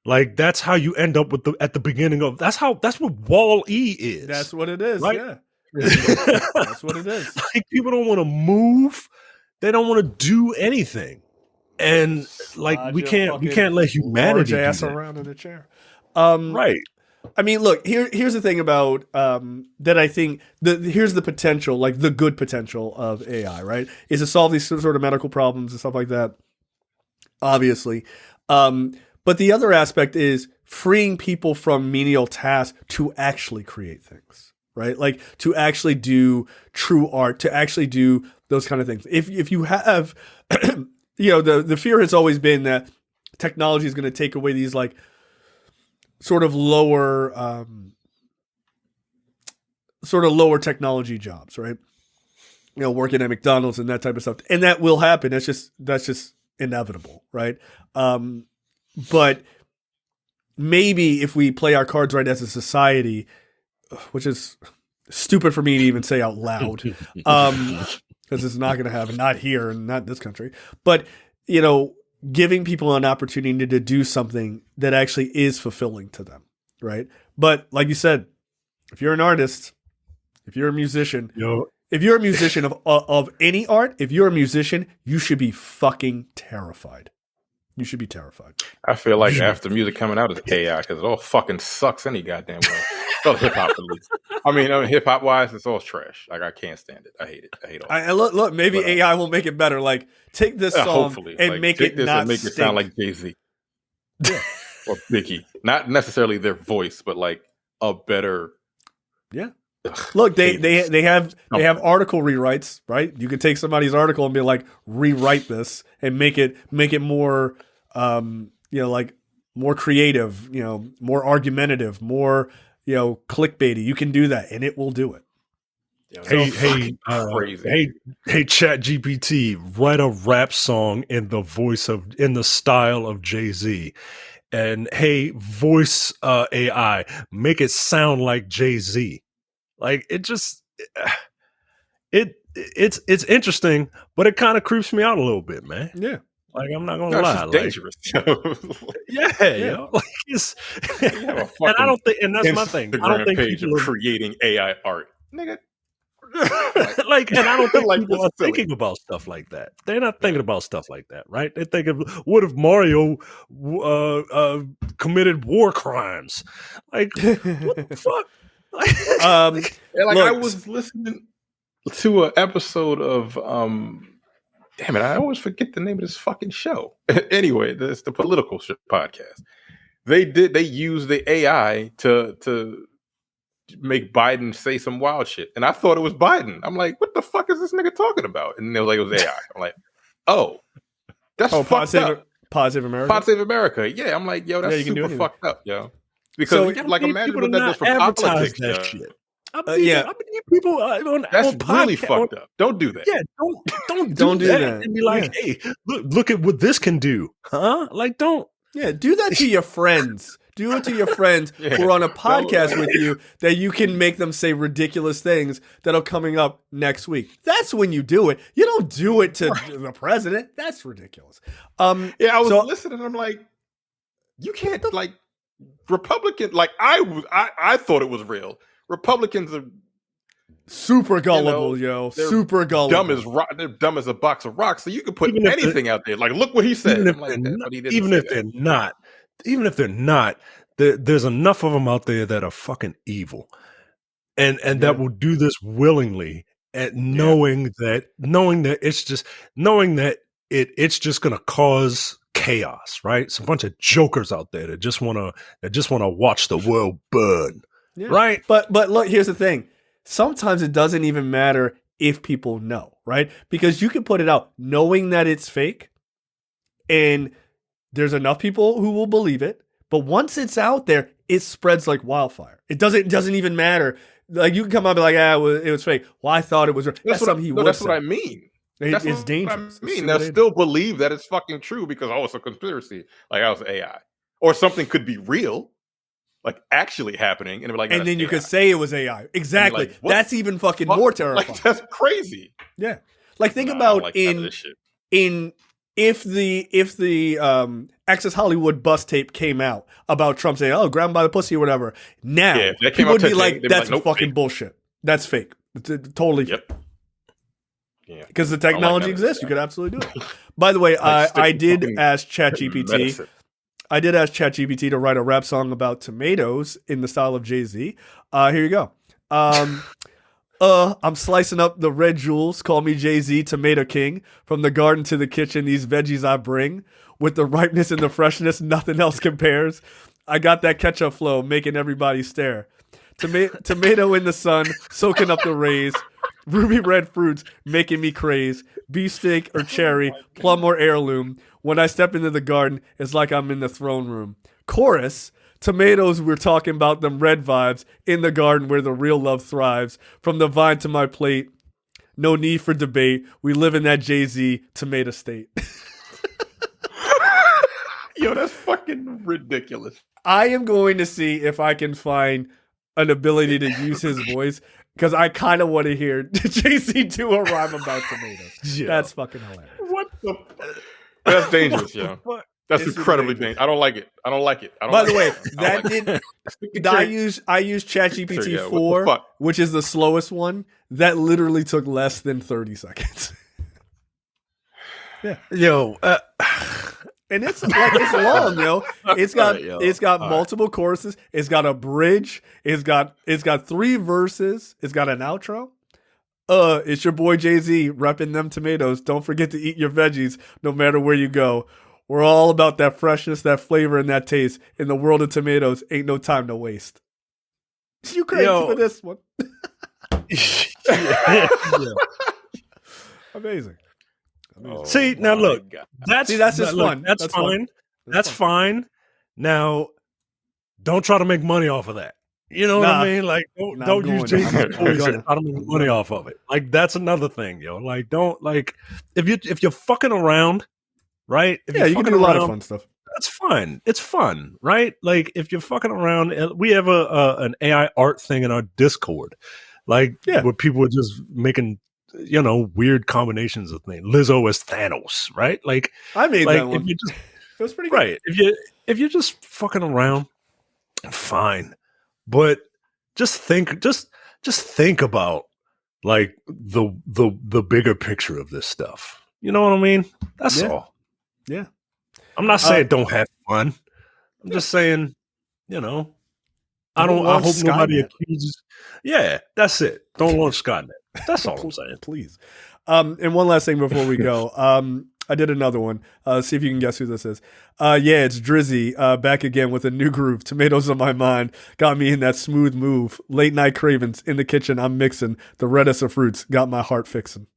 Like, that's how you end up with at the beginning of, that's what Wall-E is. That's what it is, right? Yeah. That's what it is. Like, people don't want to move. They don't want to do anything. And like, we can't let humanity do ass that. Around in a chair. Right. I mean, look, here's the thing about that I think here's the potential, like the good potential of AI, right? Is to solve these sort of medical problems and stuff like that. Obviously. But the other aspect is freeing people from menial tasks to actually create things, right? Like to actually do true art, to actually do those kind of things. If you have, the fear has always been that technology is going to take away these like sort of lower technology jobs, right? Working at McDonald's and that type of stuff, and that will happen. That's just inevitable, right? But maybe if we play our cards right as a society, which is stupid for me to even say out loud, because it's not going to happen, not here and not this country, but, giving people an opportunity to do something that actually is fulfilling to them, right? But like you said, if you're an artist, if you're a musician, if you're a musician of any art, if you're a musician, you should be fucking terrified. You should be terrified. I feel like after music coming out is AI because it all fucking sucks any goddamn way. It's all hip hop at least. I mean, hip hop wise, it's all trash. Like I can't stand it. I hate it. I hate all. Look, maybe AI will make it better. Like take this song hopefully, and make it not and make it sound like Jay-Z, or Biggie. Not necessarily their voice, but like a better. Yeah. Look, they have article rewrites, right? You could take somebody's article and be like, rewrite this and make it more, like more creative, more argumentative, more, clickbaity. You can do that, and it will do it. Hey, ChatGPT, write a rap song in the style of Jay-Z. And hey, voice AI, make it sound like Jay-Z. Like it just it's interesting, but it kind of creeps me out a little bit, man. Yeah. Like I'm not gonna lie, it's dangerous. Yeah. Like and I don't think, and that's my thing. I don't think people are creating AI art, nigga. Like, and I don't think people are thinking about stuff like that. They're not thinking about stuff like that, right? They think of what if Mario committed war crimes? Like, what the fuck? I was listening to an episode of damn it, I always forget the name of this fucking show. Anyway, it's the political podcast. They used the AI to make Biden say some wild shit, and I thought it was Biden. I'm like, what the fuck is this nigga talking about? And they were like, it was AI. I'm like, oh, that's fucked up. Positive America. Positive America. Yeah, I'm like, yo, that's super fucked up, yo. Because like, imagine what that does for politics. That shit. I mean, people on that's really fucked up. Don't do that. Yeah, don't do that. And be like, hey, look at what this can do, huh? Like, don't. Yeah, do that to your friends. Do it to your friends who are on a podcast with you that you can make them say ridiculous things that are coming up next week. That's when you do it. You don't do it to the president. That's ridiculous. I was listening. I'm like, you can't like Republican. Like I thought it was real. Republicans are super gullible, super gullible. They're dumb as a box of rocks. So you can put anything out there. Like, look what he said. Even if they're not, there's enough of them out there that are fucking evil, and that will do this willingly, and knowing that it's just going to cause chaos. Right? It's a bunch of jokers out there that just want to watch the world burn. Yeah. Right? But look, here's the thing. Sometimes it doesn't even matter if people know, right? Because you can put it out knowing that it's fake, and there's enough people who will believe it. But once it's out there, it spreads like wildfire. It doesn't even matter. Like, you can come up and be like, it was fake. Well, I thought it was real. That's something he would say. That's what I mean. It's dangerous. I mean, they'll still believe that it's fucking true because, it's a conspiracy. Like, I was AI. Or something could be real. Like, actually happening, and like, and then you could say it was AI. Exactly. Like, that's even fucking more terrifying. Like, that's crazy. Yeah. Like, think about if the Access Hollywood bus tape came out about Trump saying, "Oh, grab him by the pussy" or whatever. Now people would be like, "That's fucking bullshit. That's fake. It's totally fake." Yeah. Because the technology exists, you could absolutely do it. By the way, I did ask ChatGPT. I did ask ChatGPT to write a rap song about tomatoes in the style of Jay-Z. Here you go. I'm slicing up the red jewels. Call me Jay-Z, Tomato King. From the garden to the kitchen, these veggies I bring. With the ripeness and the freshness, nothing else compares. I got that ketchup flow, making everybody stare. Tomato in the sun, soaking up the rays. Ruby red fruits, making me craze. Beefsteak or cherry, plum or heirloom. When I step into the garden, it's like I'm in the throne room. Chorus, tomatoes, we're talking about them red vibes in the garden where the real love thrives. From the vine to my plate, no need for debate. We live in that Jay-Z tomato state. Yo, that's fucking ridiculous. I am going to see if I can find an ability to use his voice, because I kind of want to hear Jay-Z do a rhyme about tomatoes. Yeah. That's fucking hilarious. What the That's dangerous, yo. That's incredibly dangerous. I don't like it. By the way, I used ChatGPT 4, which is the slowest one. That literally took less than 30 seconds. Yeah. Yo, and it's long, yo. It's got multiple choruses. It's got a bridge. It's got 3 verses. It's got an outro. It's your boy Jay-Z repping them tomatoes. Don't forget to eat your veggies no matter where you go. We're all about that freshness, that flavor, and that taste. In the world of tomatoes, ain't no time to waste. You crazy for this one. Amazing. See, now look, that's just fun. That's fine. That's fine. Now, don't try to make money off of that. You know what I mean? Like, don't use Jay-Z to try to make money off of it. Like, that's another thing, yo. Like, don't, like, if you're fucking around, right? You can do a lot of fun stuff. That's fun. It's fun, right? Like, if you're fucking around, we have an AI art thing in our Discord, like, where people are just making, weird combinations of things. Lizzo as Thanos, right? Like, I made that one. It was pretty good. Right. If you're just fucking around, fine. But just think about, like, the bigger picture of this stuff. You know what I mean? That's all. Yeah. I'm not saying don't have fun. I'm just saying, I hope Skynet. nobody accuses. Yeah, that's it. Don't launch Skynet. That's all I'm saying. Please. And one last thing before we go. I did another one. See if you can guess who this is. Yeah, it's Drizzy back again with a new groove. Tomatoes on my mind got me in that smooth move. Late night cravings in the kitchen. I'm mixing the reddest of fruits. Got my heart fixing.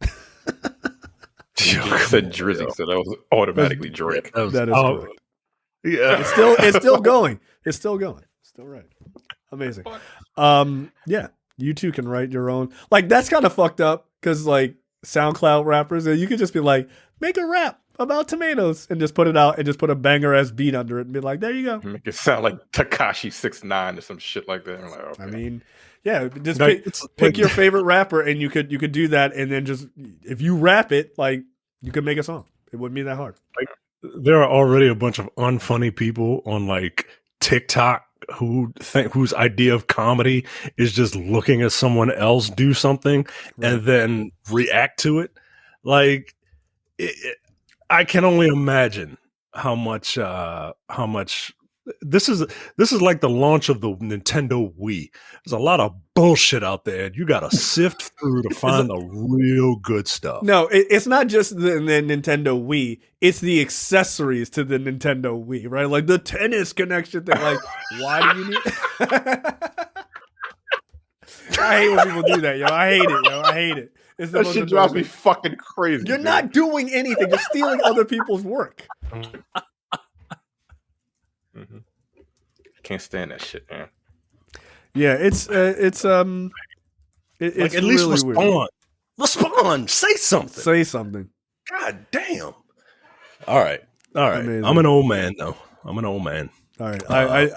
You said Drizzy, so that was automatically Drake. That is correct. Yeah, It's still going. It's still going. Still right. Amazing. Yeah, you too can write your own. Like that's kind of fucked up because like SoundCloud rappers, you could just be like, make a rap about tomatoes and just put it out and just put a banger ass beat under it and be like, there you go. Make it sound like Tekashi 6ix9ine or some shit like that. I'm like, okay. I mean, yeah, just Like, pick your favorite rapper and you could do that, and then just if you rap it, like you could make a song. It wouldn't be that hard. like there are already a bunch of unfunny people on like TikTok whose idea of comedy is just looking at someone else do something and then react to it. Like I can only imagine how much this is like the launch of the Nintendo Wii. There's a lot of bullshit out there, and you got to sift through to find the real good stuff. No, it's not just the Nintendo Wii. It's the accessories to the Nintendo Wii, right? Like the tennis connection thing. Like, why do you need? I hate when people do that, yo. I hate it. It's the That most shit drives annoying me fucking crazy. You're dude. not doing anything. You're stealing other people's work. Mm-hmm. Can't stand that shit, man. Yeah, it's Like, it's at least really respond. weird. Respond. Say something. Say something. God damn. All right. Amazing. I'm an old man, though. I'm an old man. All right.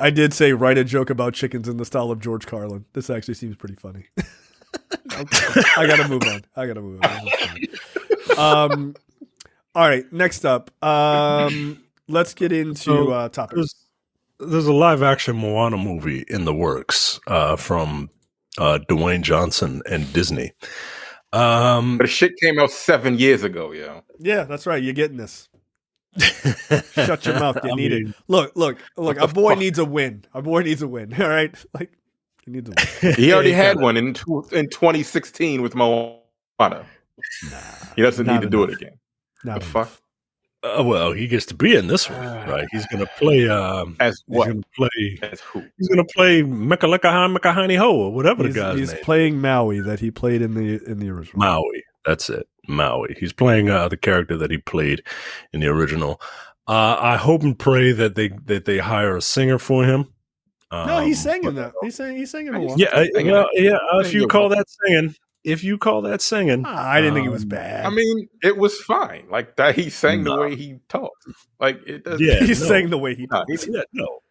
I did say write a joke about chickens in the style of George Carlin. This actually seems pretty funny. Okay. I gotta move on. All right. Next up, let's get into topics. There's a live action Moana movie in the works from Dwayne Johnson and Disney. But the shit came out 7 years ago, yo. Yeah, that's right. You're getting this. Shut your mouth. You need it. Look. Our boy needs a win. Our boy needs a win. All right, like he needs a win. He already had one in 2016 with Moana. He doesn't need to do it again. Not The fuck? Well, he gets to be in this one, right? He's gonna play. As what? He's gonna play. As who? He's gonna play Mekahani Ho or whatever the guy's He's name. playing Maui that he played in the original. Maui. That's it. Maui. He's playing the character that he played in the original. I hope and pray that they hire a singer for him. No, he's singing that. He's singing Moana. Yeah, if you call that singing, I didn't think it was bad. I mean, it was fine. Like that, he sang the way he talked. Like it doesn't. Yeah, he's saying the way he Nah, talks.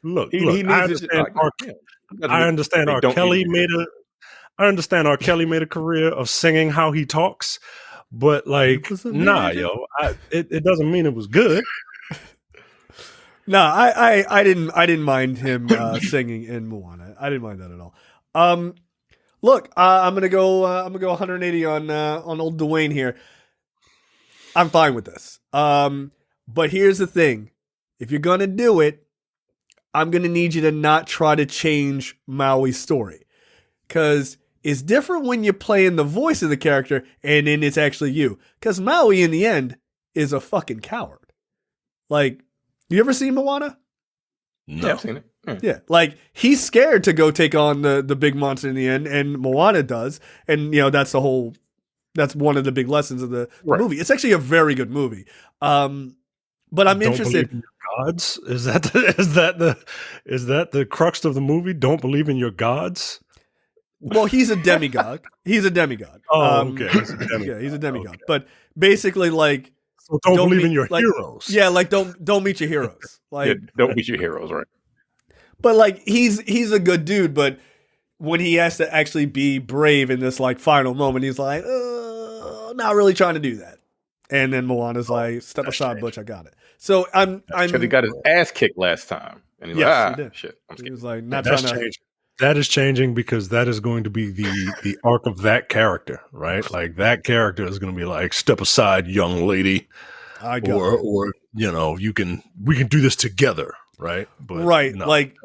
Look, he look, needs I to understand. just, like, I understand they R. don't Kelly need I understand R. Kelly made a career of singing how he talks, but like, nah, yo, it doesn't mean it was good. No, I didn't mind him singing in Moana. I didn't mind that at all. Look, I'm gonna go 180 on old Dwayne here. I'm fine with this. But here's the thing: if you're gonna do it, I'm gonna need you to not try to change Maui's story, because it's different when you're playing the voice of the character and then it's actually you. Because Maui, in the end, is a fucking coward. Like, you ever seen Moana? No. Yeah, I've seen it. Yeah, like he's scared to go take on the big monster in the end, and Moana does, and that's one of the big lessons of the movie. It's actually a very good movie. But I'm interested. Believe in your gods? Is that the crux of the movie? Don't believe in your gods? Well, he's a demigod. He's a demigod. Oh, okay. He's a demigod. Yeah, he's a demigod. Okay. But basically, like, so don't believe in your heroes. Yeah, like don't meet your heroes. Like, don't meet your heroes, right? But like he's a good dude, but when he has to actually be brave in this like final moment, he's like, not really trying to do that. And then Moana's like, step aside, Butch, I got it. So I'm because he got his ass kicked last time, and he's he did. Shit, I'm scared. He was like, not That's trying to. changing. That is changing because that is going to be the arc of that character, right? Like that character is going to be like, step aside, young lady, or we can do this together, right? But right, no, like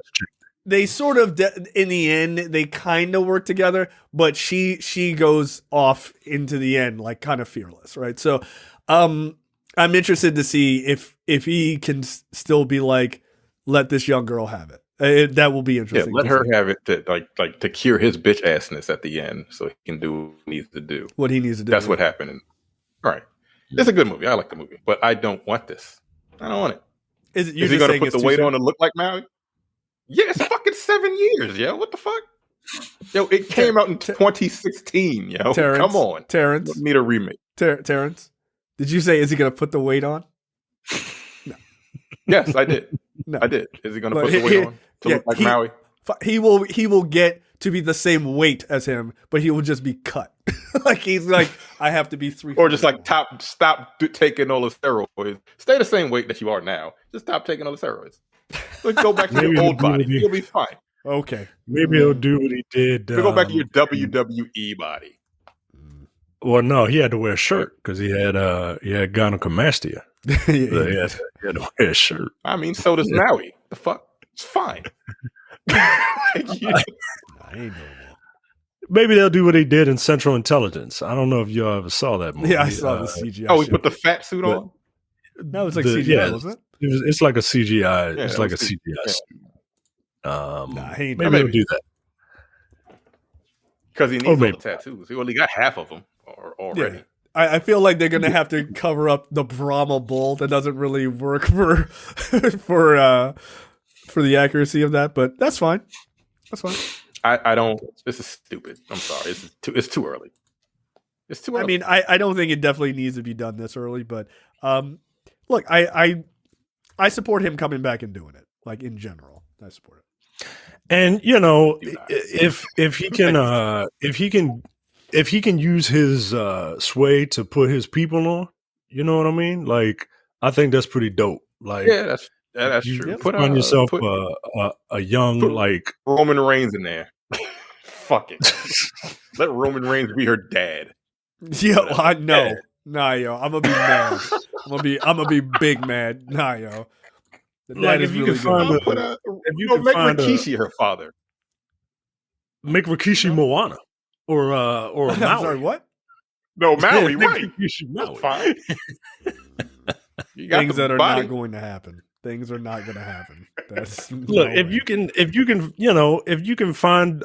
they sort of in the end they kind of work together, but she goes off into the end like kind of fearless, right? So I'm interested to see if he can still be like, let this young girl have it. That will be interesting. Yeah, let her have it to cure his bitch assness at the end, so he can do what he needs to do. What he needs to do. That's what happened. Right. It's a good movie. I like the movie, but I don't want this. I don't want it. Is he going to put the weight on to look like Maui? Yeah, it's fucking 7 years, yo. What the fuck? Yo, it came out in 2016, yo. Terrence, come on. Terrence. Don't need a remake. Terrence, did you say, is he going to put the weight on? No. Yes, I did. No. I did. Is he going to put the weight on to look like Maui? He will get to be the same weight as him, but he will just be cut. Like he's like, I have to be 3. Or just like stop taking all the steroids. Stay the same weight that you are now. Just stop taking all the steroids. Like, go back to your old body. You'll be fine. Okay. Maybe he'll do what he did. Go back to your WWE body. Well, no, he had to wear a shirt because he had gynecomastia. So he had to wear a shirt. I mean, so does Maui. The fuck? It's fine. I ain't doing that. Maybe they'll do what he did in Central Intelligence. I don't know if y'all ever saw that movie. Yeah, I saw the CGI. Oh, he put the fat suit on? No, it's like CGI, wasn't it? It's like a CGI. Yeah, it's like a CGI suit. Maybe he'll do that. Because he needs all the tattoos. He only got half of them already. Yeah. I feel like they're gonna have to cover up the Brahma bull. That doesn't really work for the accuracy of that, but that's fine. That's fine. I don't. This is stupid. I'm sorry. It's too early. It's too early. I mean, I don't think it definitely needs to be done this early, but look, I support him coming back and doing it. Like in general, I support it. And you know, if he can use his sway to put his people on, you know what I mean? Like, I think that's pretty dope. Like, yeah, that's true. Put on yourself a young like Roman Reigns in there. Fuck it. Let Roman Reigns be her dad. Yo, I know. Nah, yo, I'm gonna be mad. I'm gonna be big mad. Nah, yo. Like if you can find make Rikishi her father. Make Rikishi Moana or Maui. I'm sorry, what? No, Maui, right? Rikishi Maui. That's fine. Things that are not going to happen. Things are not going to happen. Look, if you can find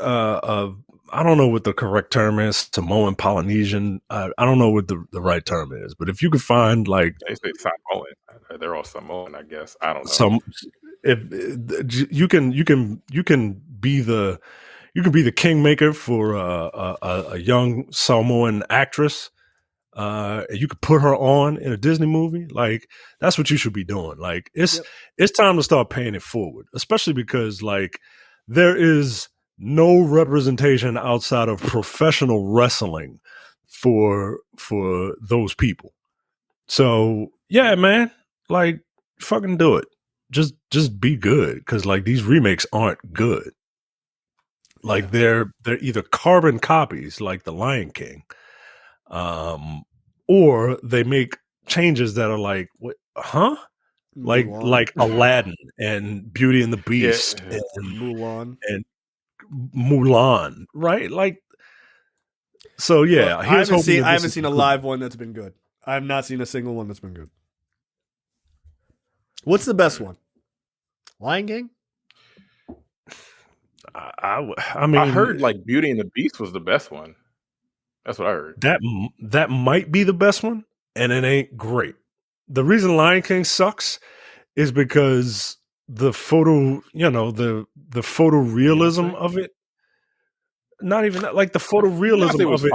I don't know what the correct term is, Samoan, Polynesian. I don't know what the right term is, but if you can find like they say Samoan, they're all Samoan, I guess. I don't know. If you can be the kingmaker for a young Samoan actress. You could put her on in a Disney movie. Like, that's what you should be doing. Like, it's time to start paying it forward, especially because like there is no representation outside of professional wrestling for those people. So yeah, man, like fucking do it. Just be good, because like these remakes aren't good. Like they're either carbon copies like The Lion King, or they make changes that are like, what, huh? Mulan. Like Aladdin and Beauty and the Beast and Mulan, right? Like, so yeah. Well, I haven't seen a live one that's been good. I have not seen a single one that's been good. What's the best one? Lion King? I mean, I heard like Beauty and the Beast was the best one. That's what I heard. That might be the best one, and it ain't great. The reason Lion King sucks is because the photo, the photorealism of it. Not even that, like the photorealism of it.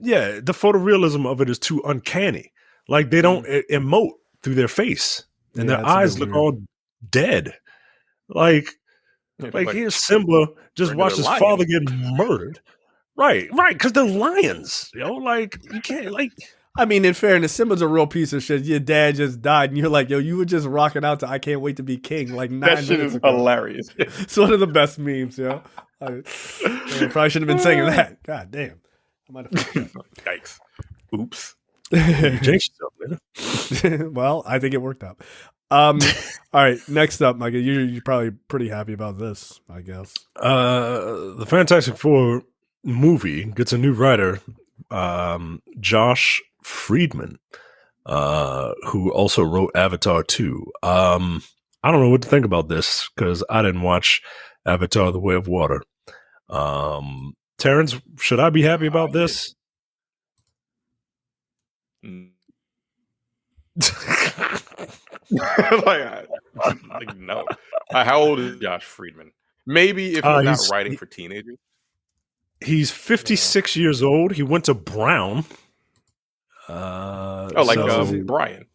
Yeah, the photorealism of it is too uncanny. Like they don't emote through their face, and their eyes look all dead. Like here's Simba just watch his father get murdered. Right, because they're lions. Like you can't like. I mean, in fairness, Simba's a real piece of shit. Your dad just died, and you're like, yo, you were just rocking out to "I Can't Wait to Be King" like 9 minutes shit is ago. Hilarious. It's one of the best memes, yo. I probably shouldn't have been saying that. God damn. I might have. Yikes. Oops. You jinxed yourself, man. Well, I think it worked out. All right, next up, Micah, you're probably pretty happy about this, I guess. The Fantastic Four movie gets a new writer, Josh Friedman, who also wrote Avatar 2. I don't know what to think about this because I didn't watch Avatar: The Way of Water. Terrence, should I be happy about this? like no. How old is Josh Friedman? Maybe if he's not writing for teenagers. He's 56 years old. He went to Brown. Brian.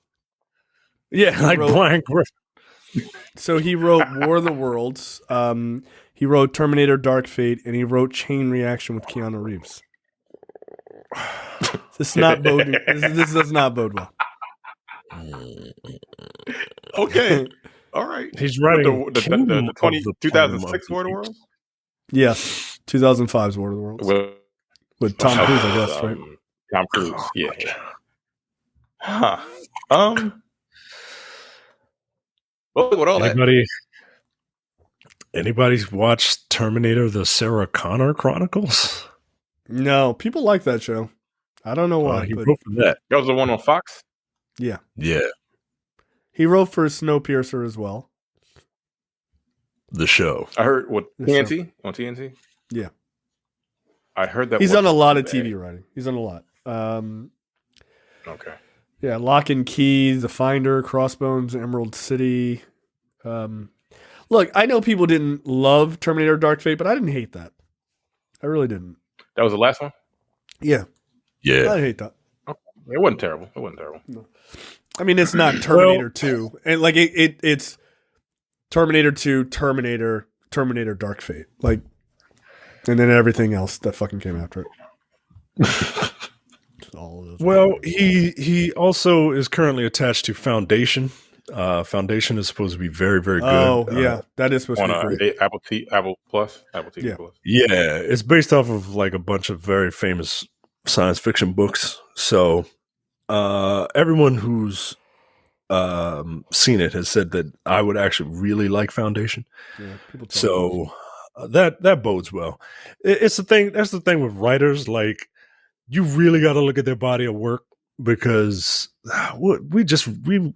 Yeah, like Brian Griffin. So he wrote War of the Worlds. He wrote Terminator: Dark Fate, and he wrote Chain Reaction with Keanu Reeves. This does not bode well. Okay. All right. He's writing the 2006 War of the Worlds? Yes. 2005's War of the Worlds. With Tom Cruise, I guess, right? Tom Cruise. Yeah. Huh. Well, what all Anybody's watched Terminator: The Sarah Connor Chronicles? No, people like that show. I don't know why. He wrote for that. That was the one on Fox? Yeah. Yeah. He wrote for Snowpiercer as well. The show. I heard TNT? On TNT? Yeah. I heard that he's done a lot of TV writing. He's done a lot. Okay. Yeah, Lock and Key, The Finder, Crossbones, Emerald City. Look, I know people didn't love Terminator: Dark Fate, but I didn't hate that. I really didn't. That was the last one? Yeah. Yeah. I hate that. Okay. It wasn't terrible. No. I mean, it's not Terminator 2. And like it's Terminator 2, Terminator Dark Fate. Like, and then everything else that fucking came after it. All of those. Well, he also is currently attached to Foundation. Foundation is supposed to be very, very good. Oh, yeah. That is supposed to be great. Apple TV Plus. Yeah, it's based off of like a bunch of very famous science fiction books. So everyone who's seen it has said that I would actually really like Foundation. Yeah, so that bodes well. It's the thing. That's the thing with writers. Like, you really got to look at their body of work, because we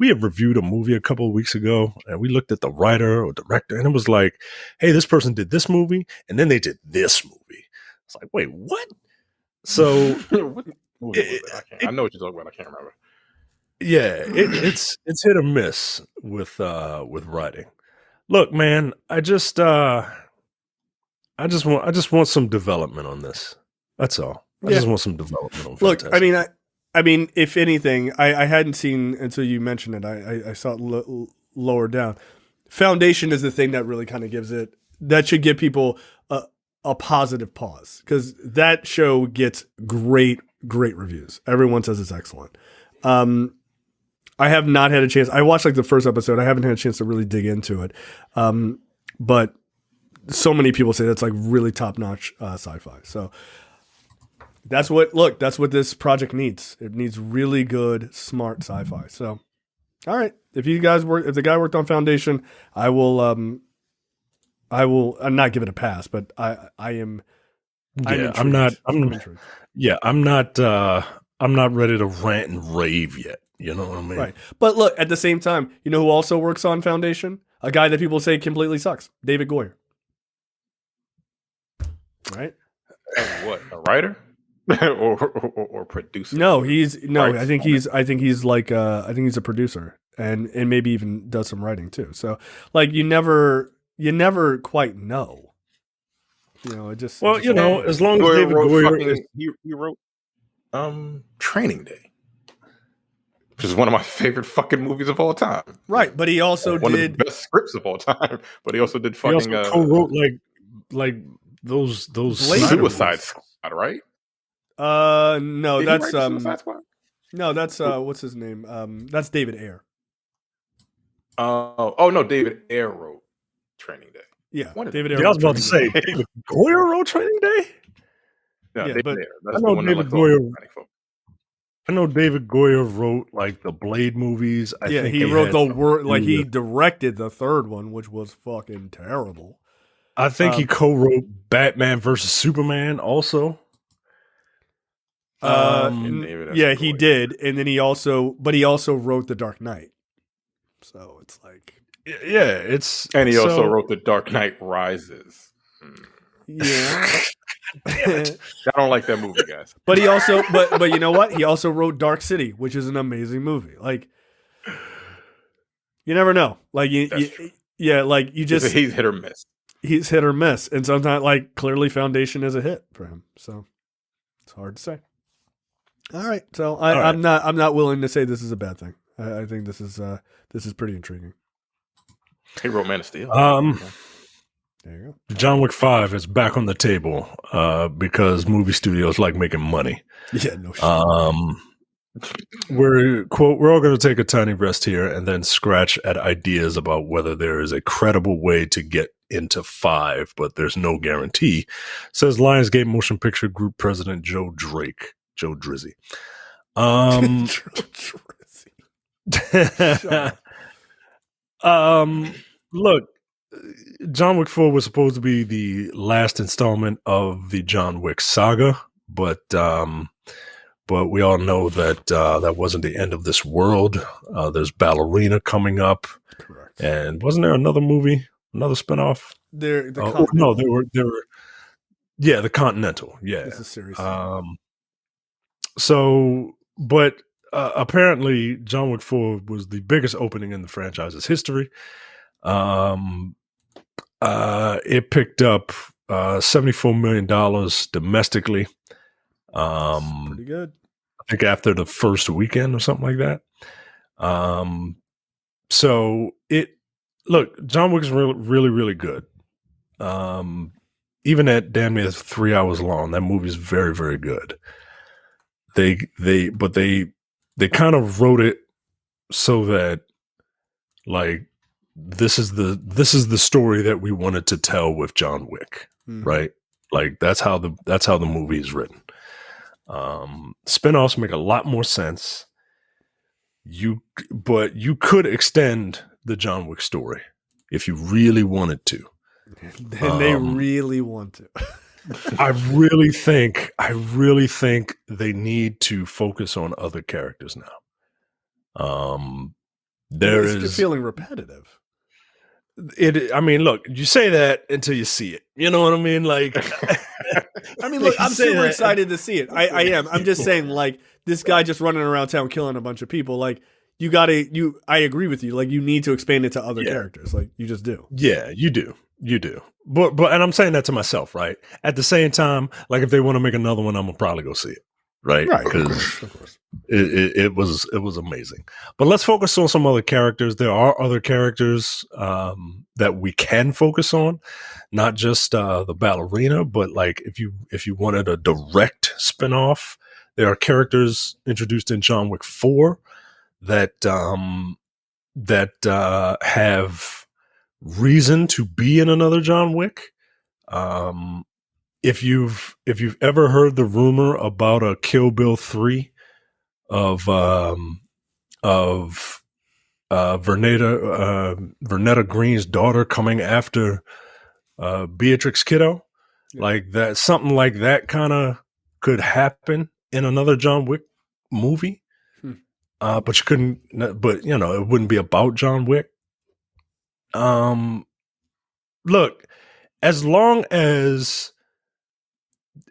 have reviewed a movie a couple of weeks ago, and we looked at the writer or director, and it was like, hey, this person did this movie, and then they did this movie. It's like, wait, what? So what movie was it? I know what you're talking about. I can't remember. Yeah, it's hit or miss with writing. Look, man, I just want some development on this. That's all. I just want some development on Fantastic. Look, I mean, if anything, I hadn't seen until you mentioned it. I saw it lower down. Foundation is the thing that really kind of gives it. That should give people a positive pause, because that show gets great reviews. Everyone says it's excellent. I have not had a chance. I watched like the first episode. I haven't had a chance to really dig into it. But so many people say that's like really top notch sci-fi. So that's what this project needs. It needs really good, smart sci-fi. So, all right. If the guy worked on Foundation, I will not give it a pass, but I'm intrigued. I'm not ready to rant and rave yet. You know what I mean? Right. But look, at the same time, you know who also works on Foundation? A guy that people say completely sucks. David Goyer. Right? What? A writer? or producer? No, I think he's a producer, and maybe even does some writing too. So like you never quite know. You know, as long as David Goyer he wrote Training Day, which is one of my favorite fucking movies of all time. Right, but he also one did of the best scripts of all time. But he also did fucking. He also co-wrote like those Suicide Squad, right? No, Did that's he write Suicide Squad? No, that's what's his name? That's David Ayer. No, David Ayer wrote Training Day. Yeah, David Ayer. I was about to say David Goyer wrote Training Day. Yeah, David Ayer. I know David Goyer. I know David Goyer wrote like the Blade movies. I think he wrote the word, like he directed the third one, which was fucking terrible. I think he co-wrote Batman versus Superman also. He did, and then he also wrote The Dark Knight. So it's like, and he also wrote The Dark Knight Rises. Yeah. I don't like that movie, guys. But he also, but you know what? He also wrote Dark City, which is an amazing movie. Like, you never know. Like you just he's hit or miss. He's hit or miss, and sometimes, like, clearly Foundation is a hit for him. So it's hard to say. All right, so I'm not willing to say this is a bad thing. I think this is pretty intriguing. He wrote Man of Steel. There you go. John Wick 5 is back on the table because movie studios like making money. Yeah, no shit. We're all going to take a tiny rest here and then scratch at ideas about whether there is a credible way to get into 5, but there's no guarantee, says Lionsgate Motion Picture Group President Joe Drizzy. Look, John Wick 4 was supposed to be the last installment of the John Wick saga, but we all know that that wasn't the end of this world. There's Ballerina coming up. Correct. And wasn't there another movie, another spinoff? The Continental. Yeah. This is serious. But apparently John Wick 4 was the biggest opening in the franchise's history. It picked up $74 million domestically. Pretty good. I think after the first weekend or something like that. So John Wick's really, really good. Even at damn near 3 hours long, that movie is very, very good. They kind of wrote it so that, like, this is the story that we wanted to tell with John Wick, right? Like that's how the movie is written. Spinoffs make a lot more sense. But you could extend the John Wick story if you really wanted to. And they really want to. I really think they need to focus on other characters now. It's feeling repetitive. I mean, look, you say that until you see it. You know what I mean? Like, I mean, look, I'm super excited to see it. I am. I'm just saying, like, this guy just running around town killing a bunch of people. Like, I agree with you. Like, you need to expand it to other characters. Like, you just do. Yeah, you do. But and I'm saying that to myself, right? At the same time, like, if they want to make another one, I'm gonna probably go see it. Right. Because of course. It was amazing. But let's focus on some other characters. There are other characters that we can focus on, not just the ballerina, but like if you wanted a direct spinoff, there are characters introduced in John Wick 4 that have reason to be in another John Wick. If you've ever heard the rumor about a Kill Bill 3 of Vernetta Green's daughter coming after Beatrix Kiddo, like that, something like that kind of could happen in another John Wick movie. But you couldn't. But you know, it wouldn't be about John Wick. Look, as long as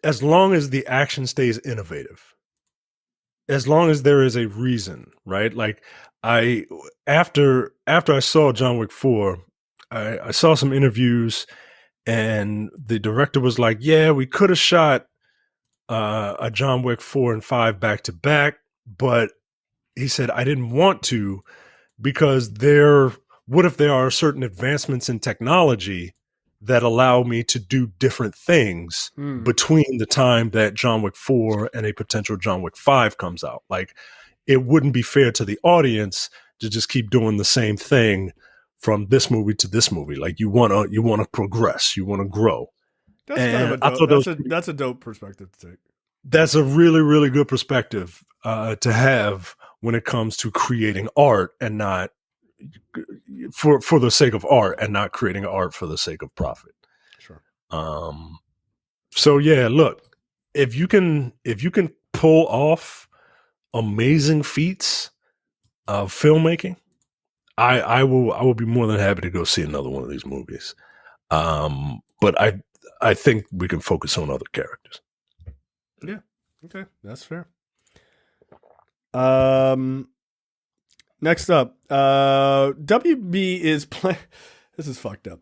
the action stays innovative, as long as there is a reason, right? Like after I saw John Wick 4, I saw some interviews and the director was like, yeah, we could have shot a John Wick 4 and 5 back to back, but he said, I didn't want to because what if there are certain advancements in technology that allow me to do different things between the time that John Wick 4 and a potential John Wick 5 comes out. Like, it wouldn't be fair to the audience to just keep doing the same thing from this movie to this movie. Like, you want to progress, you want to grow. That's kind of a dope, that's a dope perspective to take. That's a really, really good perspective to have when it comes to creating art and not for the sake of art and not creating art for the sake of profit. Sure. So yeah, look, if you can pull off amazing feats of filmmaking, I will be more than happy to go see another one of these movies. But I think we can focus on other characters. Yeah. Okay, that's fair. Next up, WB is this is fucked up.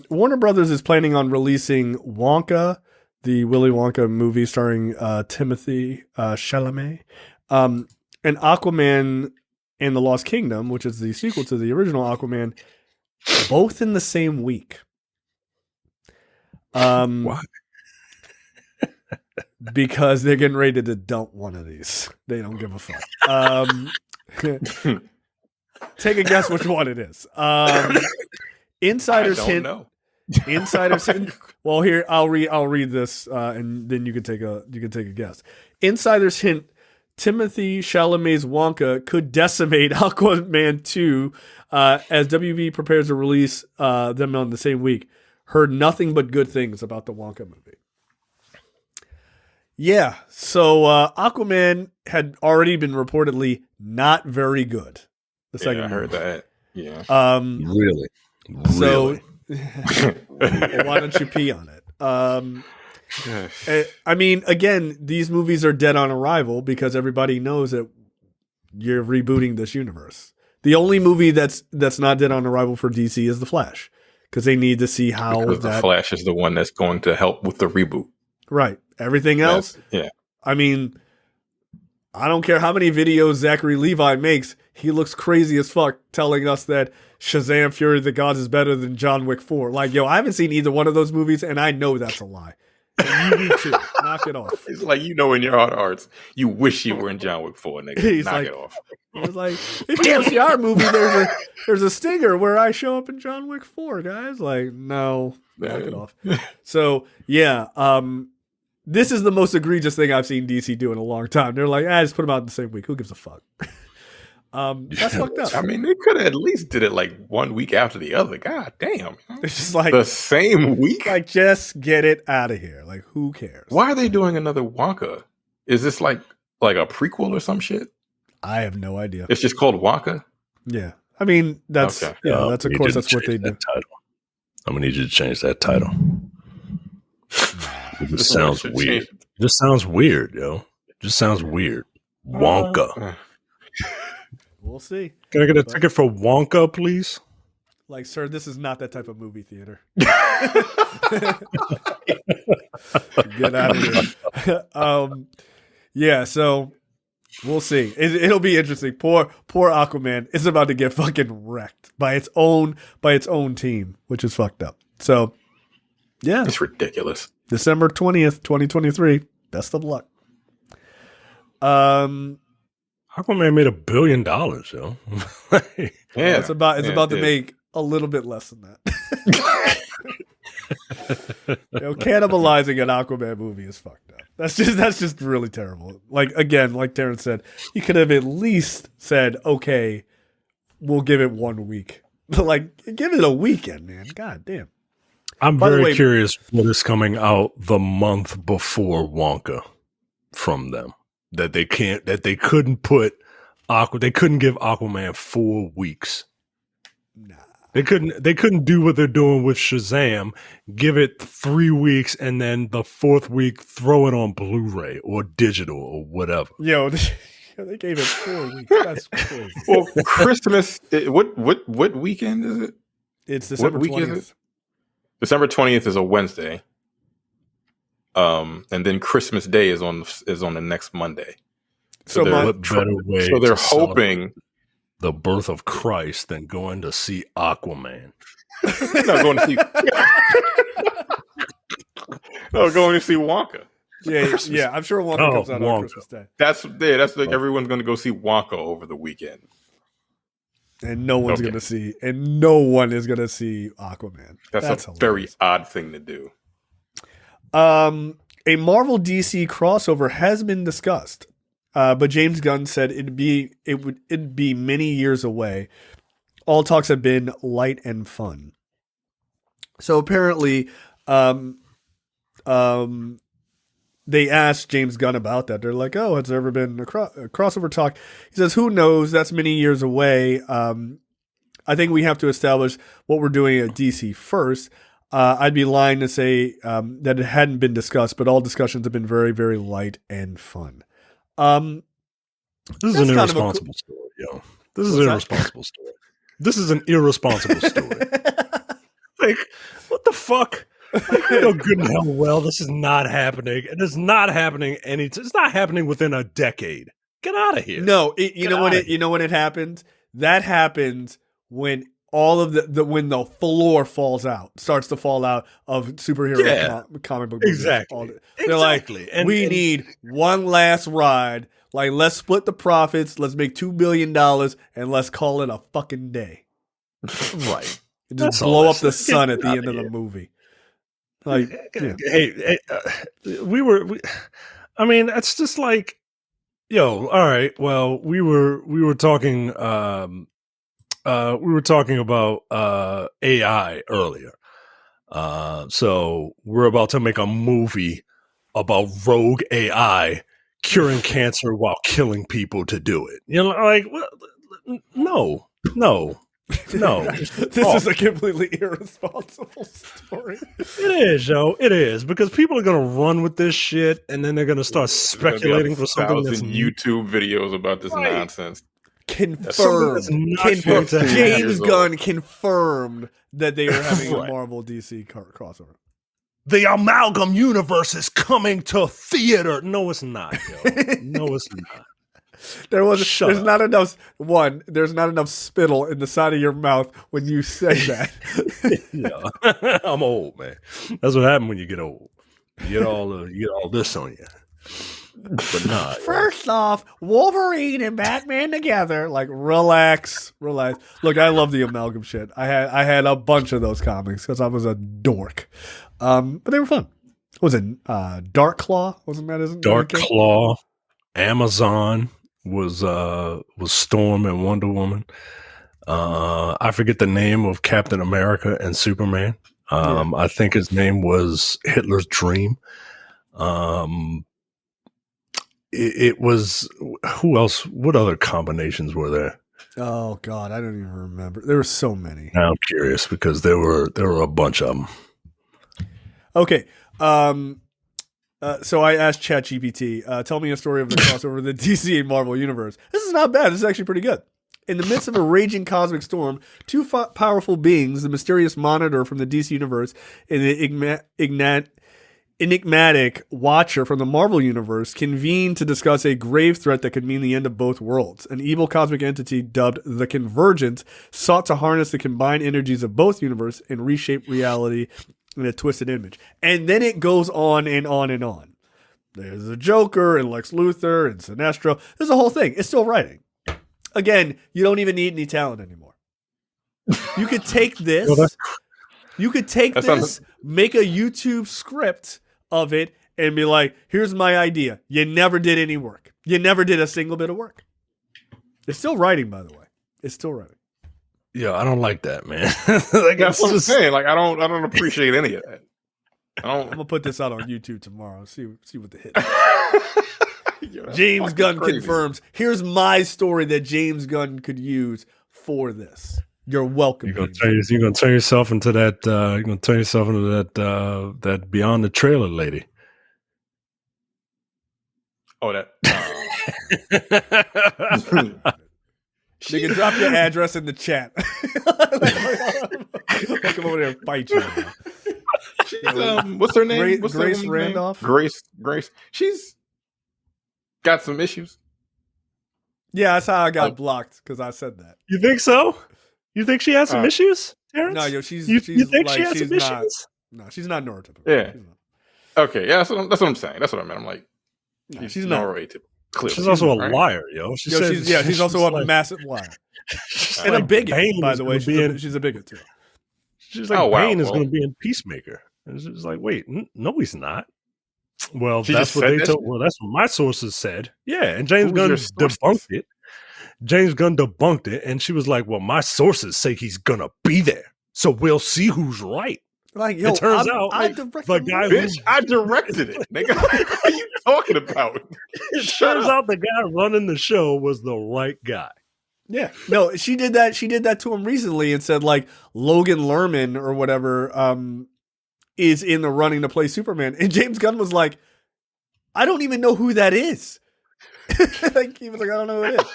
Warner Brothers is planning on releasing Wonka, the Willy Wonka movie starring Timothée Chalamet, and Aquaman and the Lost Kingdom, which is the sequel to the original Aquaman, both in the same week. Why? Because they're getting ready to dump one of these. They don't give a fuck. Take a guess which one it is. Insiders hint. Know. Insiders hint. Well, here I'll read this, and then you can take a guess. Insiders hint: Timothée Chalamet's Wonka could decimate Aquaman 2 as WB prepares to release them on the same week. Heard nothing but good things about the Wonka movie. Yeah, so Aquaman had already been reportedly not very good. The second I heard that. Yeah. Really? So why don't you pee on it? I mean, again, these movies are dead on arrival because everybody knows that you're rebooting this universe. The only movie that's not dead on arrival for DC is The Flash, because they need to see how because The Flash is the one that's going to help with the reboot. Right. Everything else, yeah. I mean, I don't care how many videos Zachary Levi makes. He looks crazy as fuck telling us that Shazam! Fury of the Gods is better than John Wick 4. Like, yo, I haven't seen either one of those movies, and I know that's a lie. And you do too. Knock it off. It's like, you know, in your heart of hearts, you wish you were in John Wick 4, nigga. He's Knock like, it off. He's like, if you want to see our movie, there's a stinger where I show up in John Wick 4, guys. Like, no, knock it off. So, yeah, this is the most egregious thing I've seen DC do in a long time. They're like, just put them out in the same week. Who gives a fuck? That's fucked up. I mean, they could have at least did it like 1 week after the other. God damn. It's just like the same week? Like, just get it out of here. Like, who cares? Why are they doing another Wonka? Is this like a prequel or some shit? I have no idea. It's just called Wonka? Yeah. I mean, that's, okay. That's of course, that's what they do. Title. I'm going to need you to change that title. It just sounds weird. It just sounds weird, yo. It just sounds weird. Wonka. We'll see. Can I get a ticket for Wonka, please? Like, sir, this is not that type of movie theater. Get out of here. Yeah, so we'll see. It'll be interesting. Poor Aquaman is about to get fucking wrecked by its own team, which is fucked up. So, yeah. It's ridiculous. December 20th, 2023. Best of luck. Aquaman made $1 billion, yo. Yeah, it's about to make a little bit less than that. Cannibalizing an Aquaman movie is fucked up. That's just really terrible. Like, again, like Terrence said, he could have at least said, okay, we'll give it 1 week. Like, give it a weekend, man. God damn. I'm very curious what is coming out the month before Wonka from them. They couldn't give Aquaman 4 weeks. Nah. They couldn't do what they're doing with Shazam, give it 3 weeks and then the 4th week throw it on Blu-ray or digital or whatever. Yo, they gave it 4 weeks. That's crazy. Well, Christmas, what weekend is it? It's December 20th. December 20th is a Wednesday. And then Christmas Day is on the next Monday. So what better way? So they're hoping the birth of Christ than going to see Aquaman. Going to see Wonka. Yeah. I'm sure Wonka comes out on Christmas Day. That's like everyone's going to go see Wonka over the weekend. And no one is going to see Aquaman. That's a very odd thing to do. A Marvel DC crossover has been discussed, but James Gunn said it'd be many years away. All talks have been light and fun. So apparently, they asked James Gunn about that. They're like, "Oh, has there ever been a crossover talk?" He says, "Who knows? That's many years away. I think we have to establish what we're doing at DC first. I'd be lying to say that it hadn't been discussed, but all discussions have been very, very light and fun." This is an irresponsible story, yo. This is an irresponsible story. This is an irresponsible story. Like, what the fuck? Like, you know good and hell well this is not happening. It is not happening it's not happening within a decade. Get out of here. No, you know when it happens? That happens when all of when the floor starts to fall out of superhero comic book movies. Exactly. They're like, we need one last ride. Like, let's split the profits. Let's make $2 billion and let's call it a fucking day. Right. Just blow up the sun at the end of the movie. Like, hey, I mean, it's just like, yo, all right. Well, we were talking about AI earlier. So we're about to make a movie about rogue AI curing cancer while killing people to do it. You know, like, no. This is a completely irresponsible story. It is, yo. It is, because people are gonna run with this shit, and then they're gonna start speculating for something that's YouTube videos about this nonsense. Confirmed. James Gunn confirmed that they are having a Marvel DC crossover. The amalgam universe is coming to theater. No, it's not, yo. No, it's not. There's not enough spittle in the side of your mouth when you say that. Yeah. I'm old, man. That's what happens when you get old. You get all this on you. But nah. First off, Wolverine and Batman together. Like, relax. Look, I love the amalgam shit. I had a bunch of those comics because I was a dork. But they were fun. What was it? Dark Claw? Wasn't that his name? Dark Claw. Amazon was Storm and Wonder Woman. I forget the name of Captain America and Superman. I think his name was Hitler's Dream. It was, who else? What other combinations were there? Oh God, I don't even remember. There were so many. Now I'm curious because there were a bunch of them. Okay. So I asked ChatGPT, tell me a story of the crossover of the DC and Marvel universe. This is not bad. This is actually pretty good. In the midst of a raging cosmic storm, two powerful beings, the mysterious Monitor from the DC universe and the enigmatic Watcher from the Marvel universe, convene to discuss a grave threat that could mean the end of both worlds. An evil cosmic entity dubbed the Convergent sought to harness the combined energies of both universes and reshape reality in a twisted image. And then it goes on and on and on. There's the Joker and Lex Luthor and Sinestro. There's a whole thing. It's still writing. Again, you don't even need any talent anymore. You could take this. Make a YouTube script of it and be like, here's my idea. You never did any work. You never did a single bit of work. It's still writing, by the way. It's still writing. Yeah, I don't like that, man. Like, that's what I'm saying. Like, I don't appreciate any of that. I'm gonna put this out on YouTube tomorrow. See what the hit is. James Gunn confirms. Here's my story that James Gunn could use for this. You're welcome. You're gonna turn yourself into that. You're gonna turn yourself into that Beyond the Trailer lady. Oh, that. You can drop your address in the chat. I'll come over there and fight you. What's her name? Grace Randolph. Name? Grace. She's got some issues. Yeah, that's how I got blocked because I said that. You think so? You think she has some issues, Terrence? No, you think like, she has some issues? No, she's not neurotypical. Yeah. Okay, yeah, that's what I'm saying. That's what I meant. I'm like, she's not neurotypical. Clearly. She's also a liar, yo. She's also a massive liar. And a bigot, by the way. She's a bigot, too. She's like, Bane is going to be in Peacemaker. And it's just like, wait, no, he's not. Well, that's what they told. Well, that's what my sources said. Yeah, and James Gunn debunked it. James Gunn debunked it, and she was like, "Well, my sources say he's gonna be there, so we'll see who's right." Like, yo, it turns out, I directed it. Nigga, what are you talking about? It turns out the guy running the show was the right guy. Yeah, no, she did that. She did that to him recently and said like Logan Lerman or whatever is in the running to play Superman, and James Gunn was like, "I don't even know who that is." Like he was like, "I don't know who it is,"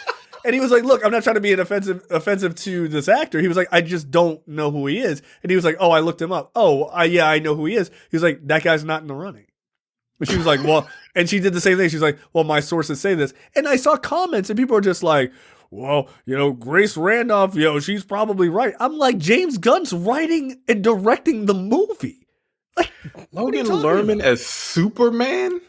and he was like, "Look, I'm not trying to be an offensive to this actor." He was like, "I just don't know who he is," and he was like, "Oh, I looked him up. Oh, yeah, I know who he is." He was like, "That guy's not in the running." And she was like, "Well," and she did the same thing. She's like, "Well, my sources say this," and I saw comments, and people are just like, "Well, Grace Randolph, she's probably right." I'm like, James Gunn's writing and directing the movie. Like Logan Lerman as Superman?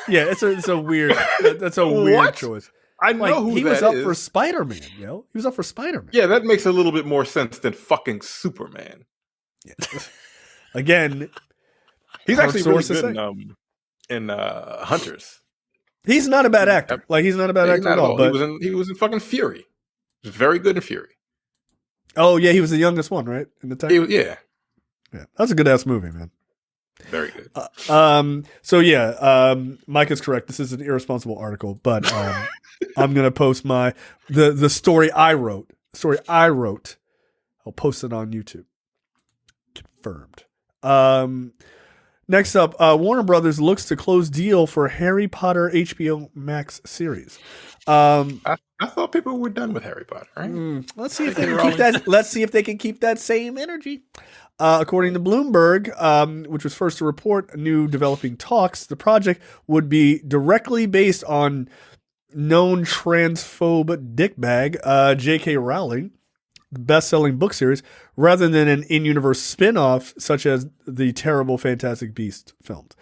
Yeah, it's a weird. That's a weird choice. I know who he was up for Spider-Man. He was up for Spider-Man. Yeah, that makes a little bit more sense than fucking Superman. Yeah. Again, he's actually really good in Hunters. He's not a bad actor. Like he's not a bad actor at all. But he was in fucking Fury. He was very good in Fury. Oh yeah, he was the youngest one, right? In the time. Yeah, that's a good ass movie, man. Very good. So yeah, Mike is correct. This is an irresponsible article, but I'm gonna post the story I wrote. I'll post it on YouTube. Confirmed. Next up, Warner Brothers looks to close deal for Harry Potter HBO Max series. I thought people were done with Harry Potter, right? Let's see if they can keep that. Let's see if they can keep that same energy. According to Bloomberg, which was first to report new developing talks, the project would be directly based on known transphobe dickbag J.K. Rowling, best-selling book series, rather than an in-universe spin-off such as the terrible Fantastic Beasts films.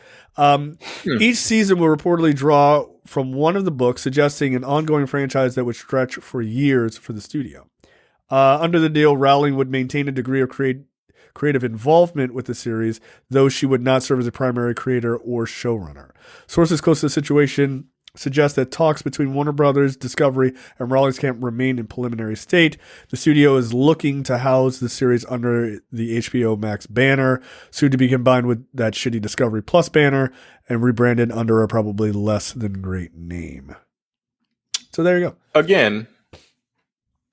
Each season will reportedly draw from one of the books, suggesting an ongoing franchise that would stretch for years for the studio. Under the deal, Rowling would maintain a degree of creative involvement with the series, though she would not serve as a primary creator or showrunner. Sources close to the situation suggest that talks between Warner Brothers, Discovery, and Rowling's camp remain in preliminary state. The studio is looking to house the series under the HBO Max banner, soon to be combined with that shitty Discovery Plus banner, and rebranded under a probably less than great name. So there you go. Again,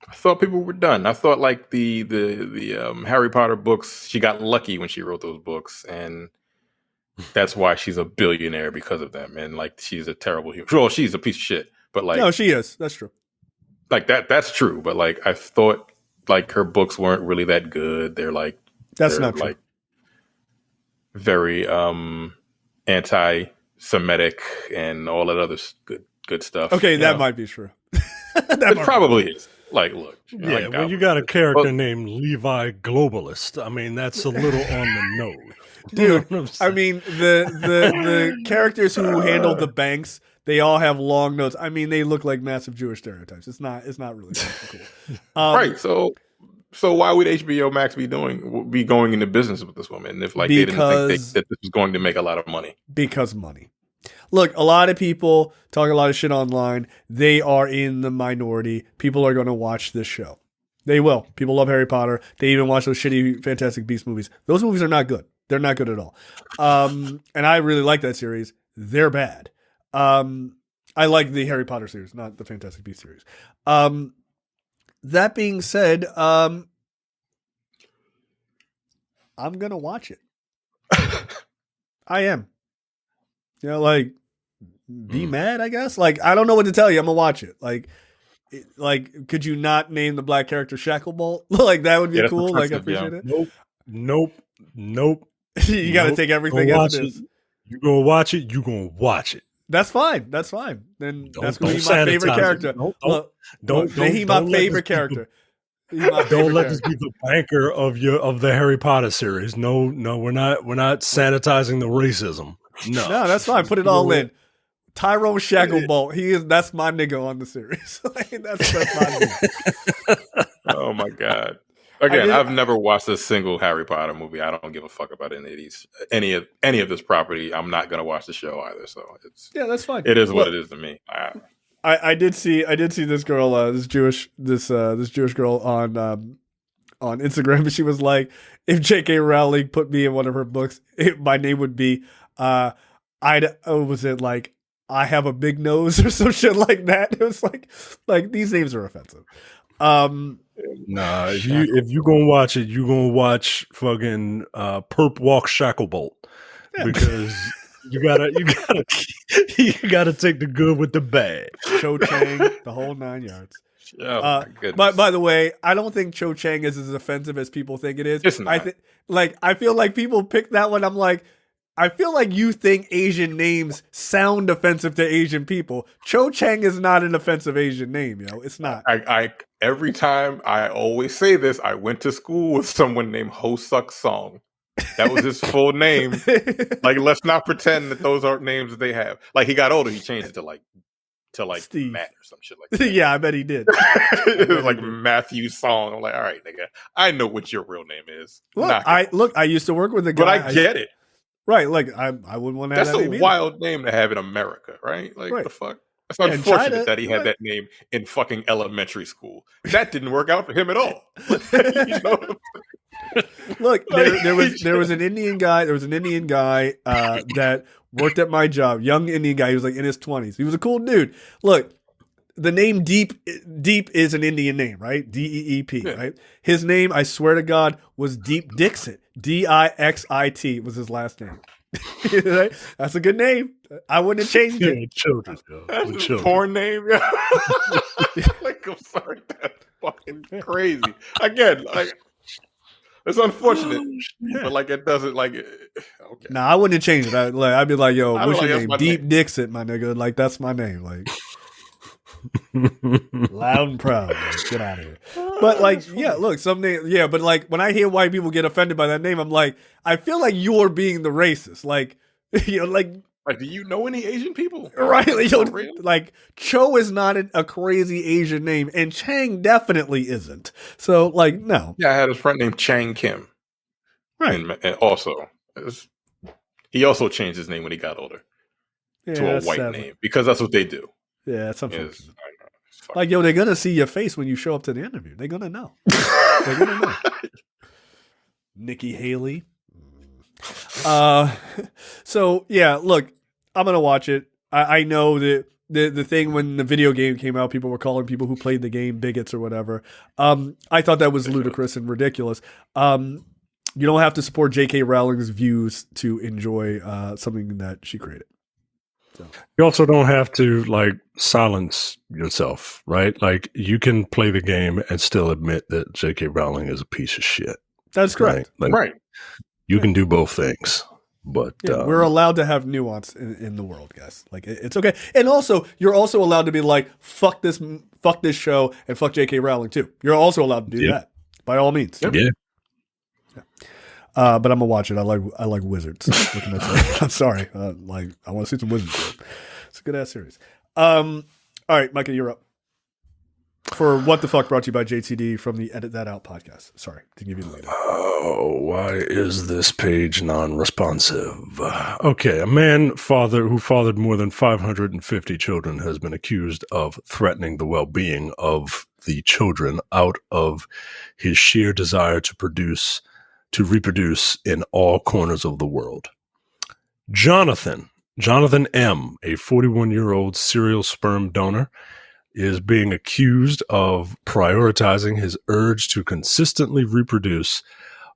I thought people were done. I thought like the Harry Potter books, she got lucky when she wrote those books, and that's why she's a billionaire because of them. And like, she's a terrible human. Well, she's a piece of shit, but like, no, she is. That's true. Like that's true. But like, I thought like her books weren't really that good. They're like, that's not true. Like very anti-Semitic and all that other good stuff. Okay, that might be true. It probably is. Like, look. Yeah, like, when you got a character named Levi Globalist, I mean, that's a little on the nose. Dude, I mean, the characters who handle the banks, they all have long notes. I mean, they look like massive Jewish stereotypes. It's not really cool. Right. So why would HBO Max be going into business with this woman if like they didn't think that this was going to make a lot of money? Because money. Look, a lot of people talk a lot of shit online. They are in the minority. People are going to watch this show. They will. People love Harry Potter. They even watch those shitty Fantastic Beasts movies. Those movies are not good. They're not good at all. And I really like that series. They're bad. I like the Harry Potter series, not the Fantastic Beasts series. That being said, I'm going to watch it. I am. Like, be mad, I guess. Like, I don't know what to tell you. I'm going to watch it. Like, could you not name the black character Shacklebolt? Like, that would be cool. Like, I appreciate it. Nope. You got to take everything as it is. You gonna watch it. You gonna watch it. That's fine. Then that's gonna be my favorite character. Don't he my favorite character. Don't let this be the banker of the Harry Potter series. No, we're not sanitizing the racism. No, that's fine. Put it all in. Tyrone Shacklebolt. That's my nigga on the series. That's my nigga. Oh my god. Again, I've never watched a single Harry Potter movie. I don't give a fuck about any of this property. I'm not gonna watch the show either. So that's fine. It is what it is to me. I did see this girl, this Jewish girl on Instagram, and she was like, if J.K. Rowling put me in one of her books, my name would be I have a big nose or some shit like that. It was like these names are offensive. Nah, if you gonna watch it, you gonna watch fucking Perp Walk Shacklebolt, because you gotta take the good with the bad. Cho Chang, the whole 9 yards. Oh my goodness. By the way, I don't think Cho Chang is as offensive as people think it is. It's not. I feel like people pick that one. I'm like, I feel like you think Asian names sound offensive to Asian people. Cho Chang is not an offensive Asian name, yo. It's not. I every time I always say this, I went to school with someone named Ho Suk Song. That was his full name. Like, let's not pretend that those aren't names that they have. Like, he got older, he changed it to Steve. Matt or some shit like that. Yeah, I bet he did. It was like Matthew Song. I'm like, all right, nigga, I know what your real name is. I used to work with a guy. But I get it. Right, like I wouldn't want to have that name. That's a wild name to have in America, right? Like, what the fuck? It's unfortunate that he had that name in fucking elementary school. That didn't work out for him at all. You know? Look, there was an Indian guy. There was an Indian guy that worked at my job. Young Indian guy. He was like in his 20s. He was a cool dude. Look, the name Deep is an Indian name, right? Deep, right? His name, I swear to God, was Deep Dixit. Dixit was his last name. Right? That's a good name. I wouldn't have changed it. Children, that's a porn name. Like, I'm sorry, that's fucking crazy. Again, like, it's unfortunate, but like, it doesn't like. Okay. Nah, I wouldn't have changed it. I'd be like, yo, what's your name? Deep Dixit, my nigga. Like, that's my name. Like. Loud and proud, man. Get out of here. But like, yeah, look, some name, yeah, but like when I hear white people get offended by that name, I'm like, I feel like you're being the racist. Like, you know, like, do you know any Asian people? Right? Like Cho is not a crazy Asian name, and Chang definitely isn't. So, like, no. Yeah, I had a friend named Chang Kim, right? And also, he also changed his name when he got older to a white name, because that's what they do. Yeah, that's unfortunate. Like, yo, they're gonna see your face when you show up to the interview. They're gonna know. They're gonna know. Nikki Haley. So yeah, look, I'm gonna watch it. I know that the thing when the video game came out, people were calling people who played the game bigots or whatever. I thought that was ludicrous and ridiculous. You don't have to support J.K. Rowling's views to enjoy something that she created. So. You also don't have to like silence yourself, right? Like, you can play the game and still admit that J.K. Rowling is a piece of shit. That's correct. Like, right. You can do both things, but we're allowed to have nuance in the world, guys. Like, it's okay. And also, you're also allowed to be like, fuck this show and fuck J.K. Rowling too. You're also allowed to do that by all means. Yeah. But I'm gonna watch it. I like wizards. I'm sorry. Like, I want to see some wizards. It's a good ass series. All right, Micah, you're up for What the Fuck, brought to you by JTD from the Edit That Out podcast. Sorry to give you the lead. Oh, why is this page non-responsive? Okay, a man who fathered more than 550 children has been accused of threatening the well-being of the children out of his sheer desire to reproduce in all corners of the world. Jonathan M., a 41-year-old serial sperm donor, is being accused of prioritizing his urge to consistently reproduce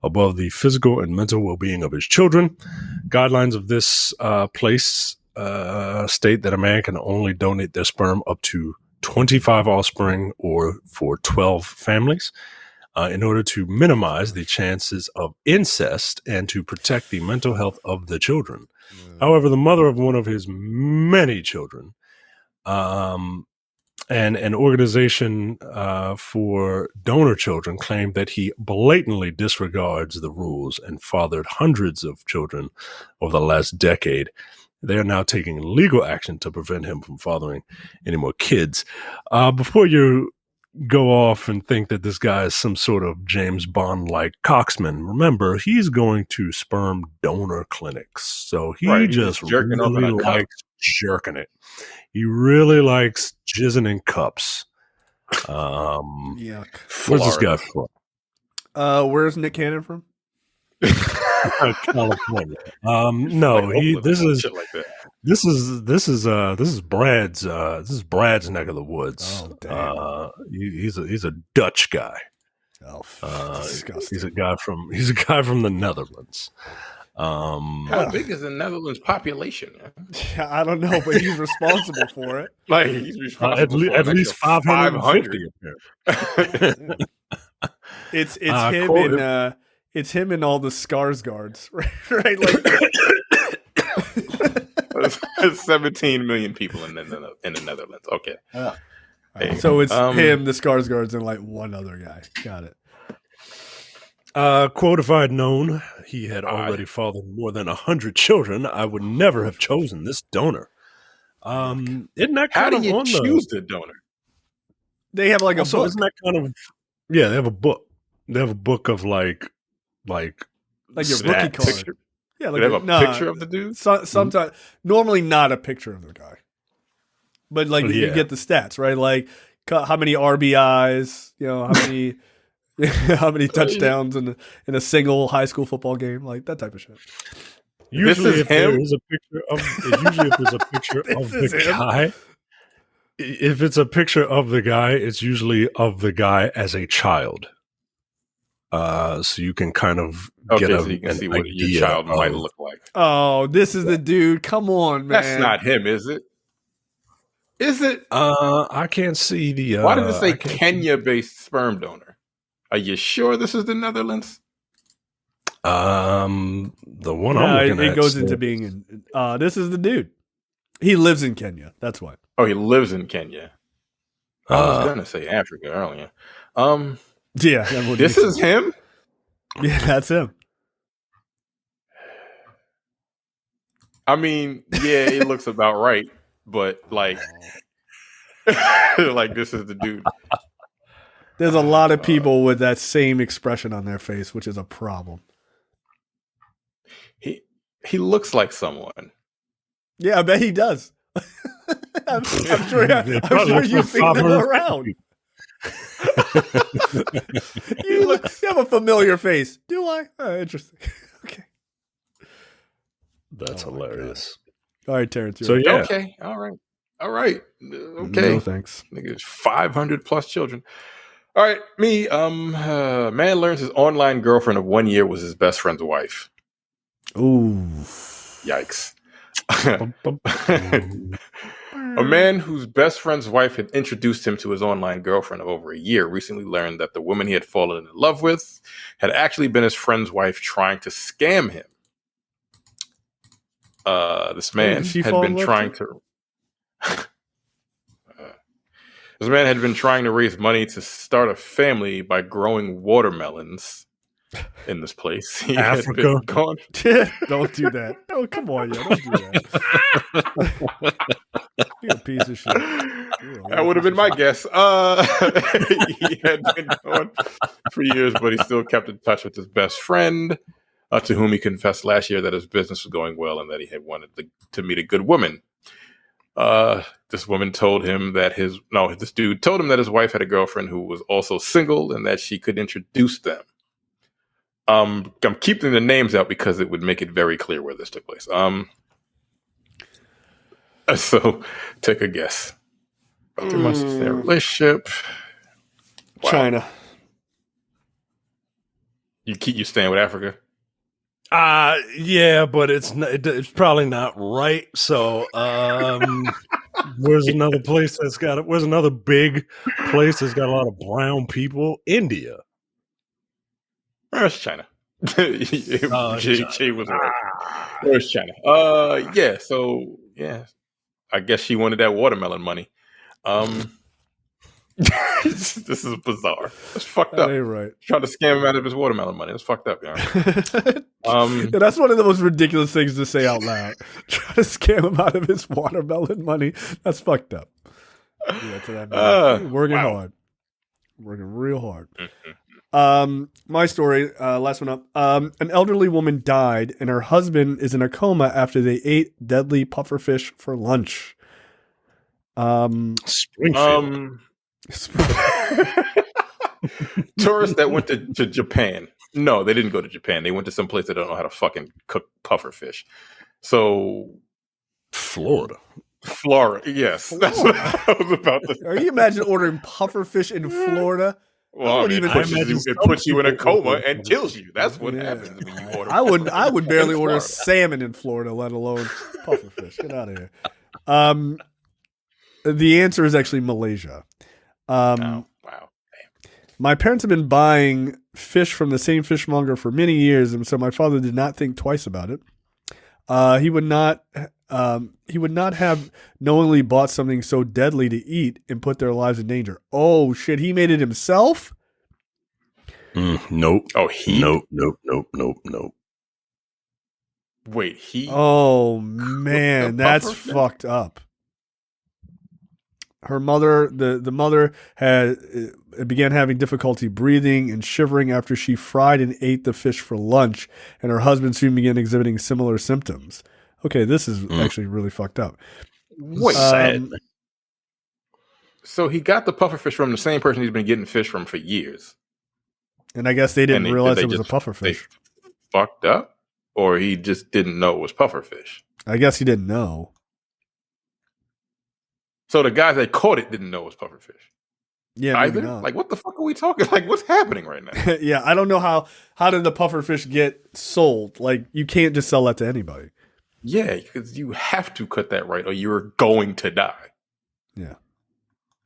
above the physical and mental well-being of his children. Guidelines of this place state that a man can only donate their sperm up to 25 offspring or for 12 families. In order to minimize the chances of incest and to protect the mental health of the children. However, the mother of one of his many children, and an organization for donor children, claimed that he blatantly disregards the rules and fathered hundreds of children over the last decade. They are now taking legal action to prevent him from fathering any more kids. Before you go off and think that this guy is some sort of James Bond-like coxman. Remember, he's going to sperm donor clinics. So he just really likes jerking it. He really likes jizzing in cups. Yuck. Where's this guy from? Where's Nick Cannon from? California. No, this is Brad's neck of the woods. Oh, damn. He's a Dutch guy. Oh, disgusting. He's a guy from the Netherlands. How big is the Netherlands population? Yeah, I don't know, but he's responsible for it. Like he's responsible at least 550. It's him in it's him and all the Skarsgårds, right? Like 17 million people in the Netherlands. Okay. So it's him, the Skarsgårds, and like one other guy. Got it. Quote, if I had known he had already fathered more than 100 children, I would never have chosen this donor. Isn't that how kind do you choose the donor? They have like a book. Isn't that kind of they have a book. They have a book of like your rookie card. Picture? Yeah, like they have a picture of the dude. Sometimes, normally not a picture of the guy, but like you get the stats, right? Like how many RBIs, how many how many touchdowns in a single high school football game, like that type of shit. Usually, if there's a picture of the guy. If it's a picture of the guy, it's usually of the guy as a child. So you can kind of get so you can see what your child might look like. Oh, this is the dude. Come on, man. That's not him, is it? Is it? I can't see the. Why did it say Kenya-based sperm donor? Are you sure this is the Netherlands? The one I'm looking at. It goes into being in. This is the dude. He lives in Kenya. That's why. Oh, he lives in Kenya. I was gonna say Africa earlier. Yeah, this is him. Yeah, that's him. I mean, yeah, it looks about right, but like, like this is the dude. There's a lot of people with that same expression on their face, which is a problem. He looks like someone. Yeah, I bet he does. I'm sure you've seen them around. You have a familiar face. Do I? Oh, interesting. Okay. That's hilarious. All right, Terrence. So yeah. Okay. All right. Okay. No thanks. Nigga, 500 plus children. All right. Me. Man learns his online girlfriend of 1 year was his best friend's wife. Ooh. Yikes. A man whose best friend's wife had introduced him to his online girlfriend of over a year recently learned that the woman he had fallen in love with had actually been his friend's wife trying to scam him. This man had been trying to raise money to start a family by growing watermelons in this place. Africa. Don't do that. Oh, come on, yo. Don't do that. You're a piece of shit. That would have been my guess. He had been gone for years, but he still kept in touch with his best friend, to whom he confessed last year that his business was going well and that he had wanted to meet a good woman. This woman told him that this dude told him that his wife had a girlfriend who was also single and that she could introduce them. I'm keeping the names out because it would make it very clear where this took place. So take a guess. About 3 months into their relationship. Wow. China. You staying with Africa? Yeah, but it's probably not right. So, where's another big place that's got a lot of brown people? India. Where's China? Jay was right. Where's China? Yeah. So yeah, I guess she wanted that watermelon money. This is bizarre. It's fucked up. Right. Trying to scam him out of his watermelon money. It's fucked up, yeah. Yeah, that's one of the most ridiculous things to say out loud. Try to scam him out of his watermelon money. That's fucked up. Yeah, to that working hard. Working real hard. Mm-hmm. My story, last one up. An elderly woman died, and her husband is in a coma after they ate deadly pufferfish for lunch. Springfield. Tourists that went to Japan. No, they didn't go to Japan. They went to some place that don't know how to fucking cook pufferfish. So, Florida. Yes. Florida. That's what I was about to say. Are you imagine ordering pufferfish in Florida? Well, it puts you in a coma and kills you. That's what happens when you order. I would barely order salmon in Florida, let alone pufferfish. Get out of here. The answer is actually Malaysia. Wow. My parents have been buying fish from the same fishmonger for many years, and so my father did not think twice about it. He would not have knowingly bought something so deadly to eat and put their lives in danger. Oh shit! He made it himself. Nope. Oh, Nope. Wait, he? Oh man, that's fucked up. Her mother, the mother began having difficulty breathing and shivering after she fried and ate the fish for lunch, and her husband soon began exhibiting similar symptoms. Okay, this is actually really fucked up. Wait, sad. So he got the pufferfish from the same person he's been getting fish from for years. And I guess they didn't realize it was a pufferfish. They fucked up? Or he just didn't know it was pufferfish? I guess he didn't know. So the guys that caught it didn't know it was pufferfish. Yeah, either. Like, what the fuck are we talking? Like, what's happening right now? Yeah, I don't know how did the pufferfish get sold? Like, you can't just sell that to anybody. Yeah, because you have to cut that right, or you're going to die. Yeah.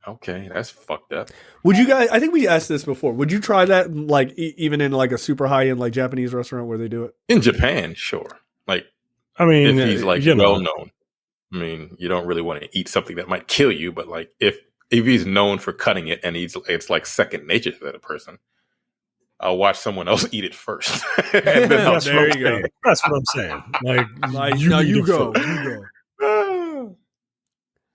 Okay, that's fucked up. Would you guys? I think we asked this before. Would you try that, like, even in like a super high end like Japanese restaurant where they do it in Japan? Sure. Like, I mean, if he's like well known. I mean, you don't really want to eat something that might kill you, but like if he's known for cutting it and it's like second nature to that person, I'll watch someone else eat it first. And then there you go. That's what I'm saying. Like you go.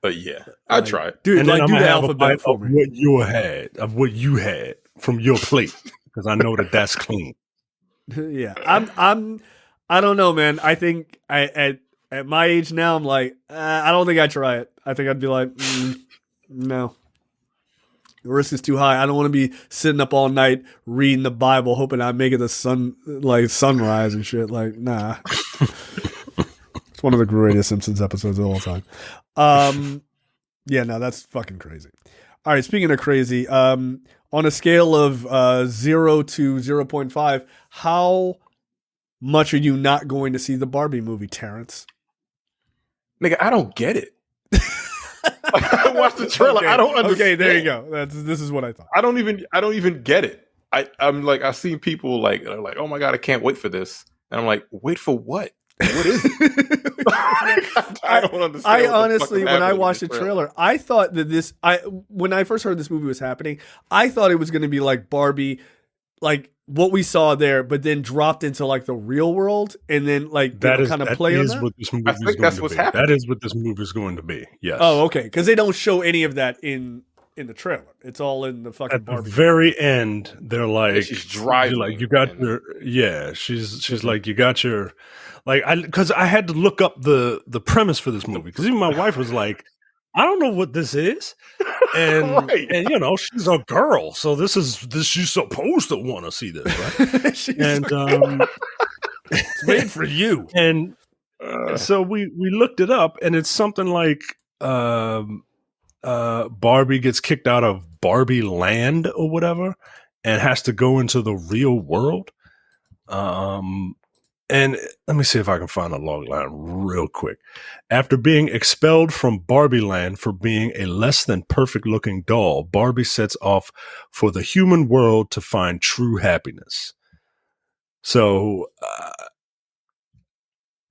But yeah, I'd try it. Dude, and like, then do I'm the gonna have alphabet for me. What you had from your plate, because I know that's clean. Yeah, I don't know, man. I think at my age now, I'm like, I don't think I'd try it. I think I'd be like, no. The risk is too high. I don't want to be sitting up all night reading the Bible, hoping I make it the sunrise and shit. Like, nah. It's one of the greatest Simpsons episodes of all time. Yeah, no, that's fucking crazy. All right, speaking of crazy, on a scale of 0 to 0.5, how much are you not going to see the Barbie movie, Terrence? Nigga, I don't get it. I watched the trailer. Okay. I don't understand. Okay, there you go. This is what I thought. I don't even get it. I'm like, I've seen people like, oh my God, I can't wait for this. And I'm like, wait for what? What is it? I don't understand. I honestly, when I watched the trailer, I thought that when I first heard this movie was happening, I thought it was going to be like Barbie, like what we saw there, but then dropped into like the real world, and then like kind of play on that. What this movie I think that's what's happening. That is what this movie is going to be. Yes. Oh, okay. Because they don't show any of that in the trailer. It's all in the fucking At Barbie. the very end, they're like, she's driving. Like, you got your, she's like, you got your, like, because I had to look up the premise for this movie, because even my wife was like, I don't know what this is. And, and you know, she's a girl, so this she's supposed to want to see this, right? And it's made for you. And so we looked it up, and it's something like Barbie gets kicked out of Barbie Land or whatever, and has to go into the real world. And let me see if I can find a log line real quick. After being expelled from Barbie Land for being a less than perfect looking doll, Barbie sets off for the human world to find true happiness. So,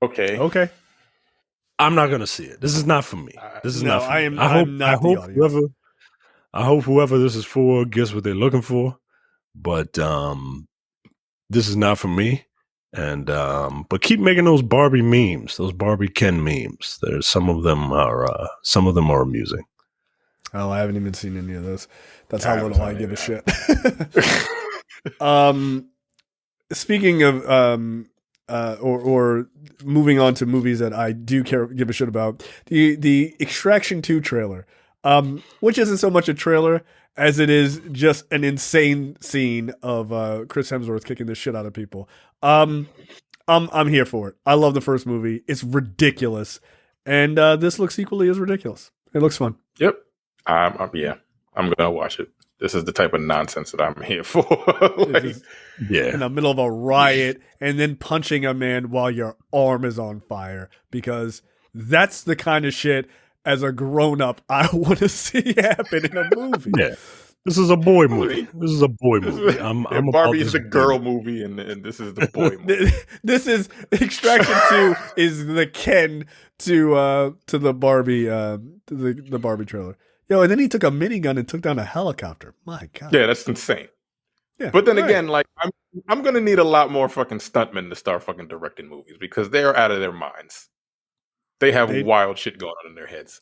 okay. I'm not going to see it. This is not for me. This is not for me. I hope whoever this is for gets what they're looking for, but this is not for me. And but keep making those Barbie memes, those Barbie Ken memes. Some of them are amusing. Oh, I haven't even seen any of those. That's how little I give a shit. Speaking of or moving on to movies that I do give a shit about, the Extraction 2 trailer, which isn't so much a trailer as it is just an insane scene of Chris Hemsworth kicking the shit out of people. I'm here for it. I love the first movie. It's ridiculous, and this looks equally as ridiculous. It looks fun. Yep. I'm gonna watch it. This is the type of nonsense that I'm here for. In the middle of a riot and then punching a man while your arm is on fire, because that's the kind of shit as a grown up I want to see happen in a movie. Yeah. This is a boy movie. I'm Barbie is the girl movie, and this is the boy movie. This is Extraction 2 is the Ken to the Barbie the Barbie trailer. Yo, and then he took a minigun and took down a helicopter. My God. Yeah, that's insane. Yeah, but then again, like I'm gonna need a lot more fucking stuntmen to start fucking directing movies, because they're out of their minds. They have wild shit going on in their heads,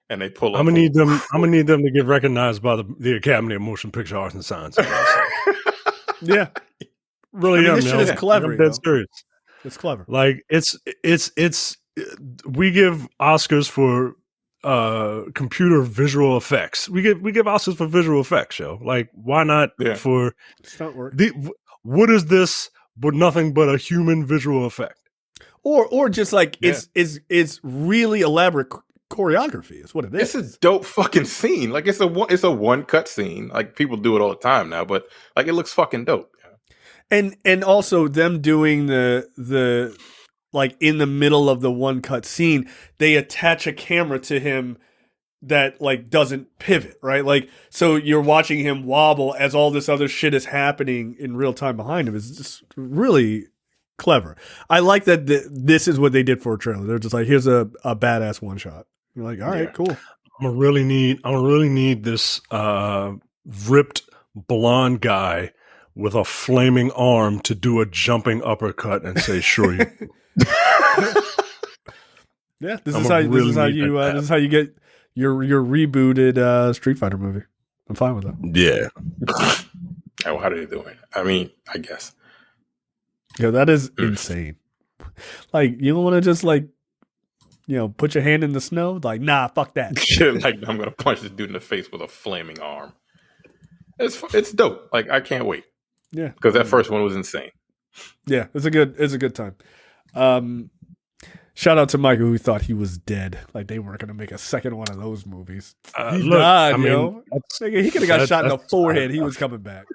and they pull. I'm gonna need them. I'm gonna need them to get recognized by the Academy of Motion Picture Arts and Sciences. Yeah, really. This shit is clever. I'm dead serious. It's clever. Like it's. We give Oscars for computer visual effects. We give Oscars for visual effects, yo. Like, why not for stunt work? What is this but nothing but a human visual effect? Or just like it's really elaborate choreography is what it is. It's a dope fucking scene. Like it's a one cut scene. Like people do it all the time now, but like it looks fucking dope. And also them doing the like in the middle of the one cut scene, they attach a camera to him that like doesn't pivot, right? Like, so you're watching him wobble as all this other shit is happening in real time behind him. It's just really clever. I like that this is what they did for a trailer. They're just like, here's a badass one shot. You're like, all right, cool. I'm gonna really need this ripped blonde guy with a flaming arm to do a jumping uppercut and say, "Sure you." Yeah, this is how you get your rebooted Street Fighter movie. I'm fine with that. Yeah. Oh, how did they do it? I mean, I guess. Yeah, that is insane. Like, you don't want to just like, put your hand in the snow? Like, nah, fuck that. Like, I'm gonna punch this dude in the face with a flaming arm. It's dope. Like, I can't wait. Yeah, because that first one was insane. Yeah, it's a good time. Shout out to Michael, who thought he was dead. Like they weren't gonna make a second one of those movies. He died, yo. He could have got shot in the forehead. He was coming back.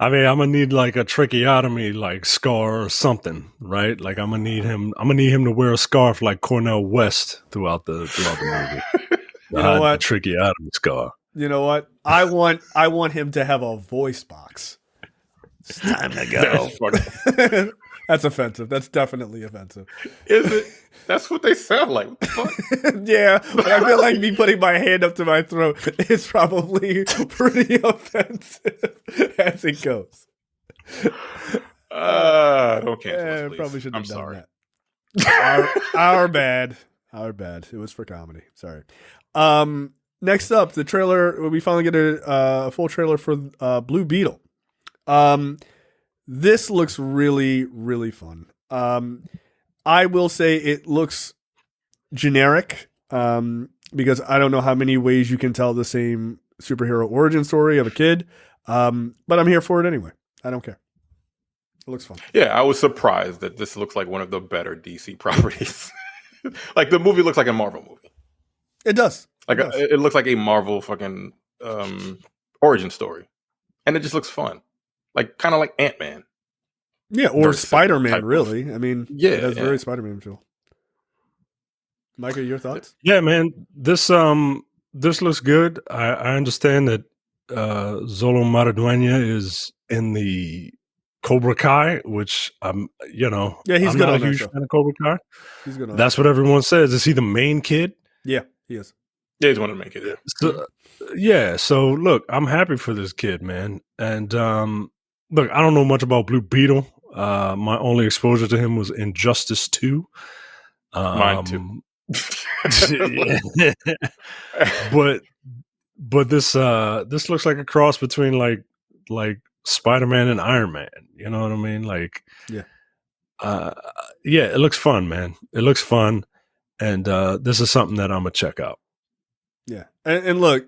I mean, I'm gonna need like a tracheotomy, like scar or something, right? Like I'm gonna need him to wear a scarf like Cornel West throughout the movie. You know what? Tracheotomy scar. You know what? I want him to have a voice box. It's time to go. That's offensive. That's definitely offensive. Is it? That's what they sound like. Yeah, but I feel like me putting my hand up to my throat is probably pretty offensive as it goes. Don't cancel this, probably shouldn't have done sorry. that. Our bad. Our bad. It was for comedy. Sorry. Next up, the trailer. We finally get a full trailer for Blue Beetle. This looks really, really fun. I will say it looks generic because I don't know how many ways you can tell the same superhero origin story of a kid. But I'm here for it anyway. I don't care. It looks fun. Yeah, I was surprised that this looks like one of the better DC properties. Like the movie looks like a Marvel movie. It does. It looks like a Marvel fucking origin story, and it just looks fun, like kind of like Ant-Man. Yeah, or Spider-Man. Really, I mean, it has very Spider-Man feel. Micah, your thoughts? Yeah, man, this looks good. I understand that Zolo Maridueña is in the Cobra Kai, which I'm he's I'm good not on a that huge show. fan of Cobra Kai. He's good on That's what everyone says. Is he the main kid? Yeah, he is. Yeah, he's one of the main kids. So look, I'm happy for this kid, man. And look, I don't know much about Blue Beetle. My only exposure to him was Injustice 2. Mine too. but this looks like a cross between like Spider-Man and Iron Man. You know what I mean? Like, yeah, it looks fun, man. It looks fun, and this is something that I'm gonna check out. Yeah, and look,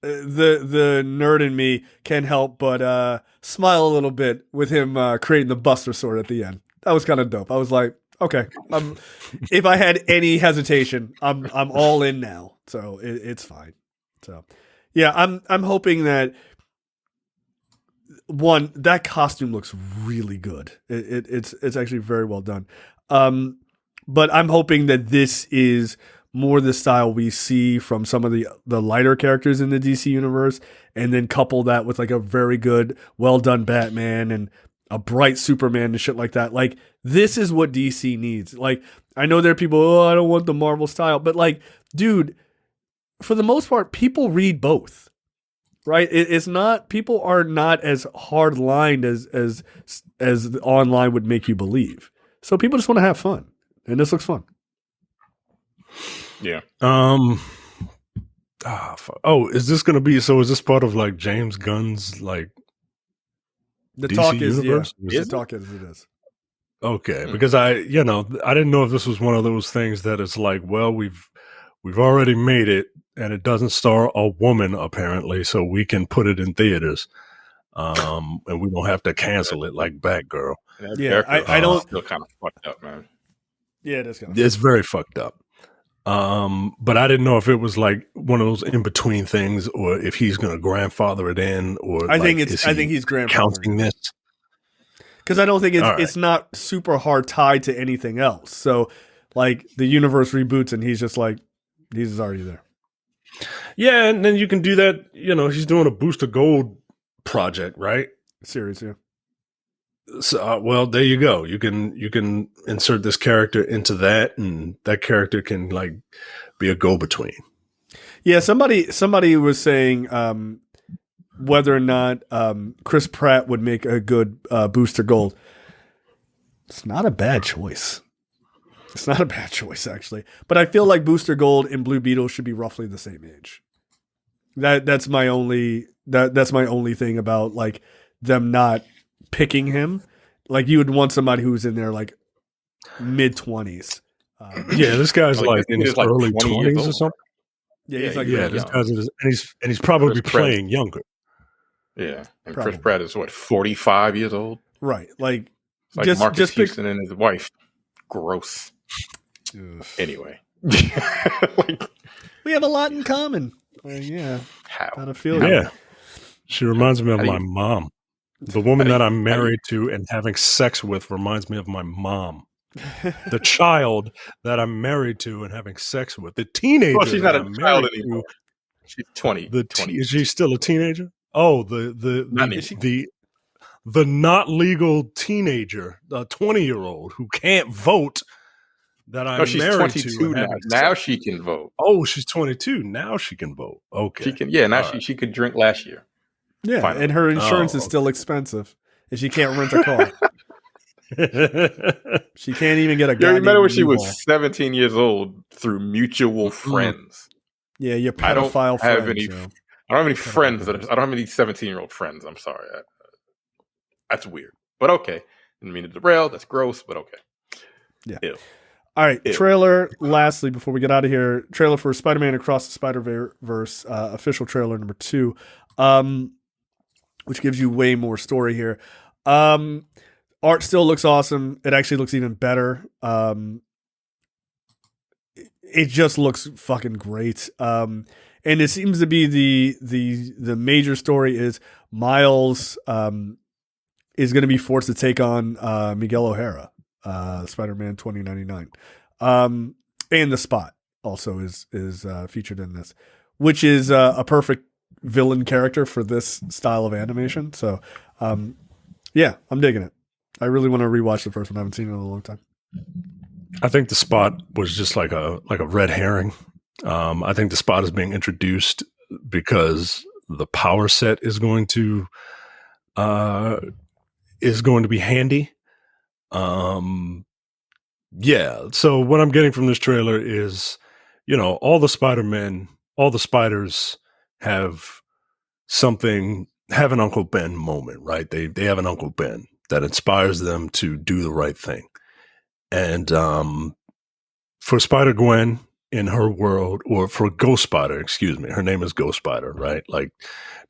the nerd in me can't help but smile a little bit with him creating the Buster Sword at the end. That was kind of dope. I was like, okay, if I had any hesitation, I'm all in now. So it's fine. So yeah, I'm hoping that that costume looks really good. It's actually very well done. But I'm hoping that this is more the style we see from some of the lighter characters in the DC universe, and then couple that with like a very good, well done Batman and a bright Superman and shit like that. Like, this is what DC needs. Like, I know there are people, I don't want the Marvel style, but like, dude, for the most part, people read both, right? It's not, people are not as hard lined as online would make you believe. So people just want to have fun, and this looks fun. Yeah. Is this going to be? So is this part of like James Gunn's like the DC talk is universe? Yeah. The talk is it is. Okay, because I didn't know if this was one of those things that it's like, well, we've already made it, and it doesn't star a woman apparently, so we can put it in theaters, and we don't have to cancel it like Batgirl. Yeah, I don't. Still kind of fucked up, man. Yeah, it is kind of. It's very fucked up. But I didn't know if it was like one of those in between things, or if he's going to grandfather it in, or I think he's grandfathering counting this, because I don't think it's not super hard tied to anything else. So like the universe reboots, and he's just like, he's already there. Yeah, and then you can do that. You know, he's doing a Booster Gold project, right? Series, yeah. So, well, there you go. You can insert this character into that, and that character can like be a go-between. Yeah, somebody was saying whether or not Chris Pratt would make a good Booster Gold. It's not a bad choice. It's not a bad choice, actually. But I feel like Booster Gold and Blue Beetle should be roughly the same age. That's my only thing about like them not picking him. Like, you would want somebody who's in their like mid-20s. Yeah, this guy's like in his early 20s or something. Yeah, he's like, this guy's and he's probably playing younger. Yeah, and Chris Pratt is what, 45 years old, right? Like Marcus Houston and his wife. Gross. Anyway, like, we have a lot in common. Yeah, how? Kind of feel. Yeah, she reminds me of my mom. The woman that I'm married to and having sex with reminds me of my mom. The child that I'm married to and having sex with. The teenager. Well, she's not a child anymore. She's 20. 20. Is she still a teenager? Oh, the not legal teenager, the 20-year-old who can't vote that I'm married to. She's 22 now. Now she can vote. Oh, she's 22. Now she can vote. Okay. She can. Yeah, now she could drink last year. Yeah, finally. And her insurance is still expensive, and she can't rent a car. She can't even get a goddamn. You remember when she was 17 years old through mutual friends? Yeah, your pedophile friends. I don't have any friends I don't have any 17-year-old friends. I'm sorry. That's weird, but okay. Didn't mean to derail. That's gross, but okay. Yeah. Ew. All right. Ew. Trailer. Lastly, before we get out of here, trailer for Spider-Man Across the Spider-Verse, official trailer number 2. Which gives you way more story here. Art still looks awesome. It actually looks even better. It just looks fucking great. And it seems to be the major story is Miles is going to be forced to take on Miguel O'Hara, Spider-Man 2099. And The Spot also is featured in this, which is a perfect villain character for this style of animation. So, yeah, I'm digging it. I really want to rewatch the first one. I haven't seen it in a long time. I think The Spot was just like a red herring. I think The Spot is being introduced because the power set is going to be handy. Yeah. So what I'm getting from this trailer is, all the Spider-Men, all the spiders have have an Uncle Ben moment, right? They have an Uncle Ben that inspires them to do the right thing. And for Spider-Gwen in her world, or for Ghost Spider, excuse me, her name is Ghost Spider, right? Like,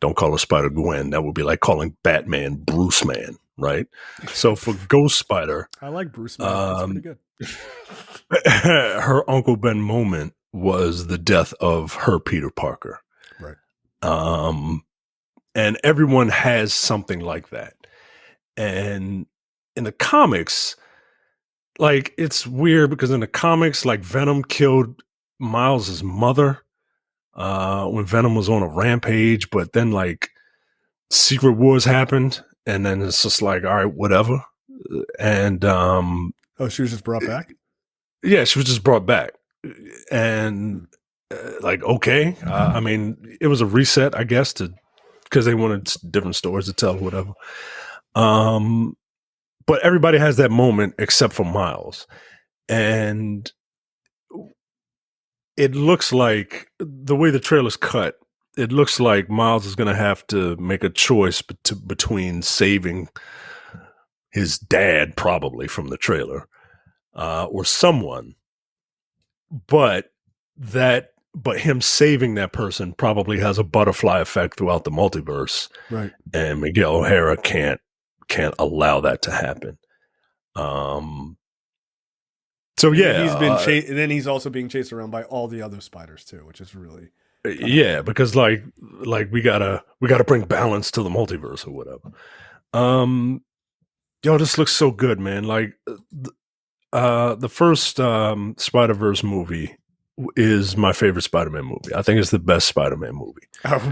don't call her Spider-Gwen. That would be like calling Batman Bruce Man, right? So for Ghost Spider, I like Bruce Man. That's pretty good. Her Uncle Ben moment was the death of her Peter Parker. Right. And everyone has something like that. And in the comics, like, it's weird because in the comics, like, Venom killed Miles's mother when Venom was on a rampage, but then, like, Secret Wars happened, and then it's just like, all right, whatever. And she was just brought back? Yeah, she was just brought back. And like, okay. I mean, it was a reset, I guess, because they wanted different stories to tell, whatever. But everybody has that moment except for Miles. And it looks like, the way the trailer's cut, it looks like Miles is going to have to make a choice between saving his dad, probably from the trailer, or someone. But him saving that person probably has a butterfly effect throughout the multiverse. Right. And Miguel O'Hara can't allow that to happen. So yeah, he's been and then he's also being chased around by all the other spiders too, which is really because like we gotta bring balance to the multiverse or whatever. This looks so good, man. Like the first Spider-Verse movie is my favorite Spider-Man movie. I think it's the best Spider-Man movie.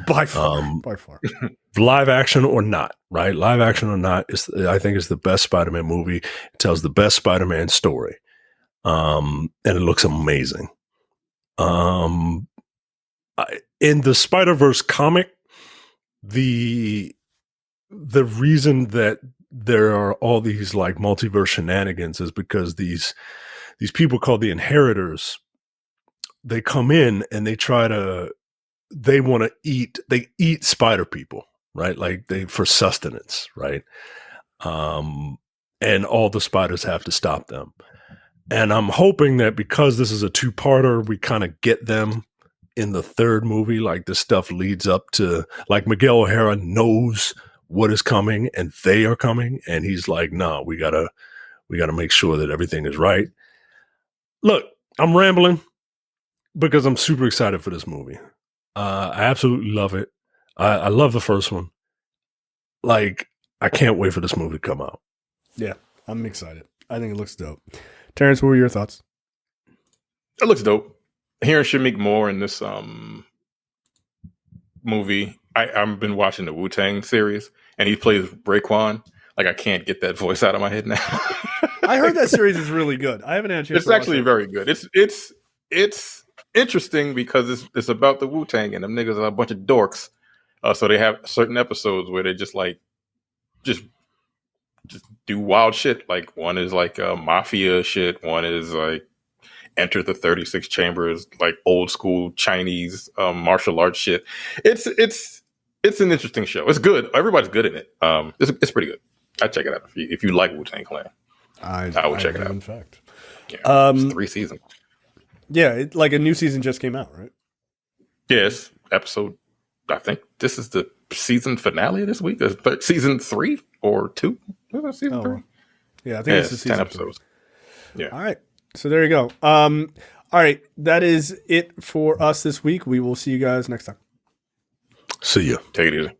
By far. By far. Live action or not, right? Live action or not, I think it's the best Spider-Man movie. It tells the best Spider-Man story. And it looks amazing. In the Spider-Verse comic, the reason that there are all these like multiverse shenanigans is because these people called the Inheritors, they come in and they eat spider people, right? Like for sustenance, right? And all the spiders have to stop them. And I'm hoping that because this is a two-parter, we kind of get them in the third movie. Like, this stuff leads up to, like, Miguel O'Hara knows what is coming and they are coming. And he's like, no, we gotta make sure that everything is right. Look, I'm rambling because I'm super excited for this movie. I absolutely love it. I love the first one. Like, I can't wait for this movie to come out. Yeah, I'm excited. I think it looks dope. Terrence, what were your thoughts? It looks dope. Hearing Shamik Moore in this movie, I've been watching the Wu-Tang series, and he plays Raekwon. Like, I can't get that voice out of my head now. I heard that series is really good. I haven't had a chance. It's actually very good. It's interesting because it's about the Wu-Tang, and them niggas are a bunch of dorks. So they have certain episodes where they just do wild shit. Like, one is like mafia shit. One is like Enter the 36 Chambers, like old school Chinese martial arts shit. It's an interesting show. It's good. Everybody's good in it. It's pretty good. I'd check it out if you like Wu-Tang Clan. I would check it out. In fact, it's 3 seasons. Yeah, like a new season just came out, right? Yes, episode. I think this is the season finale this week. Season 3 or 2? Season 3. Yeah, I think it's the season 10 episodes. 3. Yeah. All right. So there you go. All right. That is it for us this week. We will see you guys next time. See ya. Take it easy.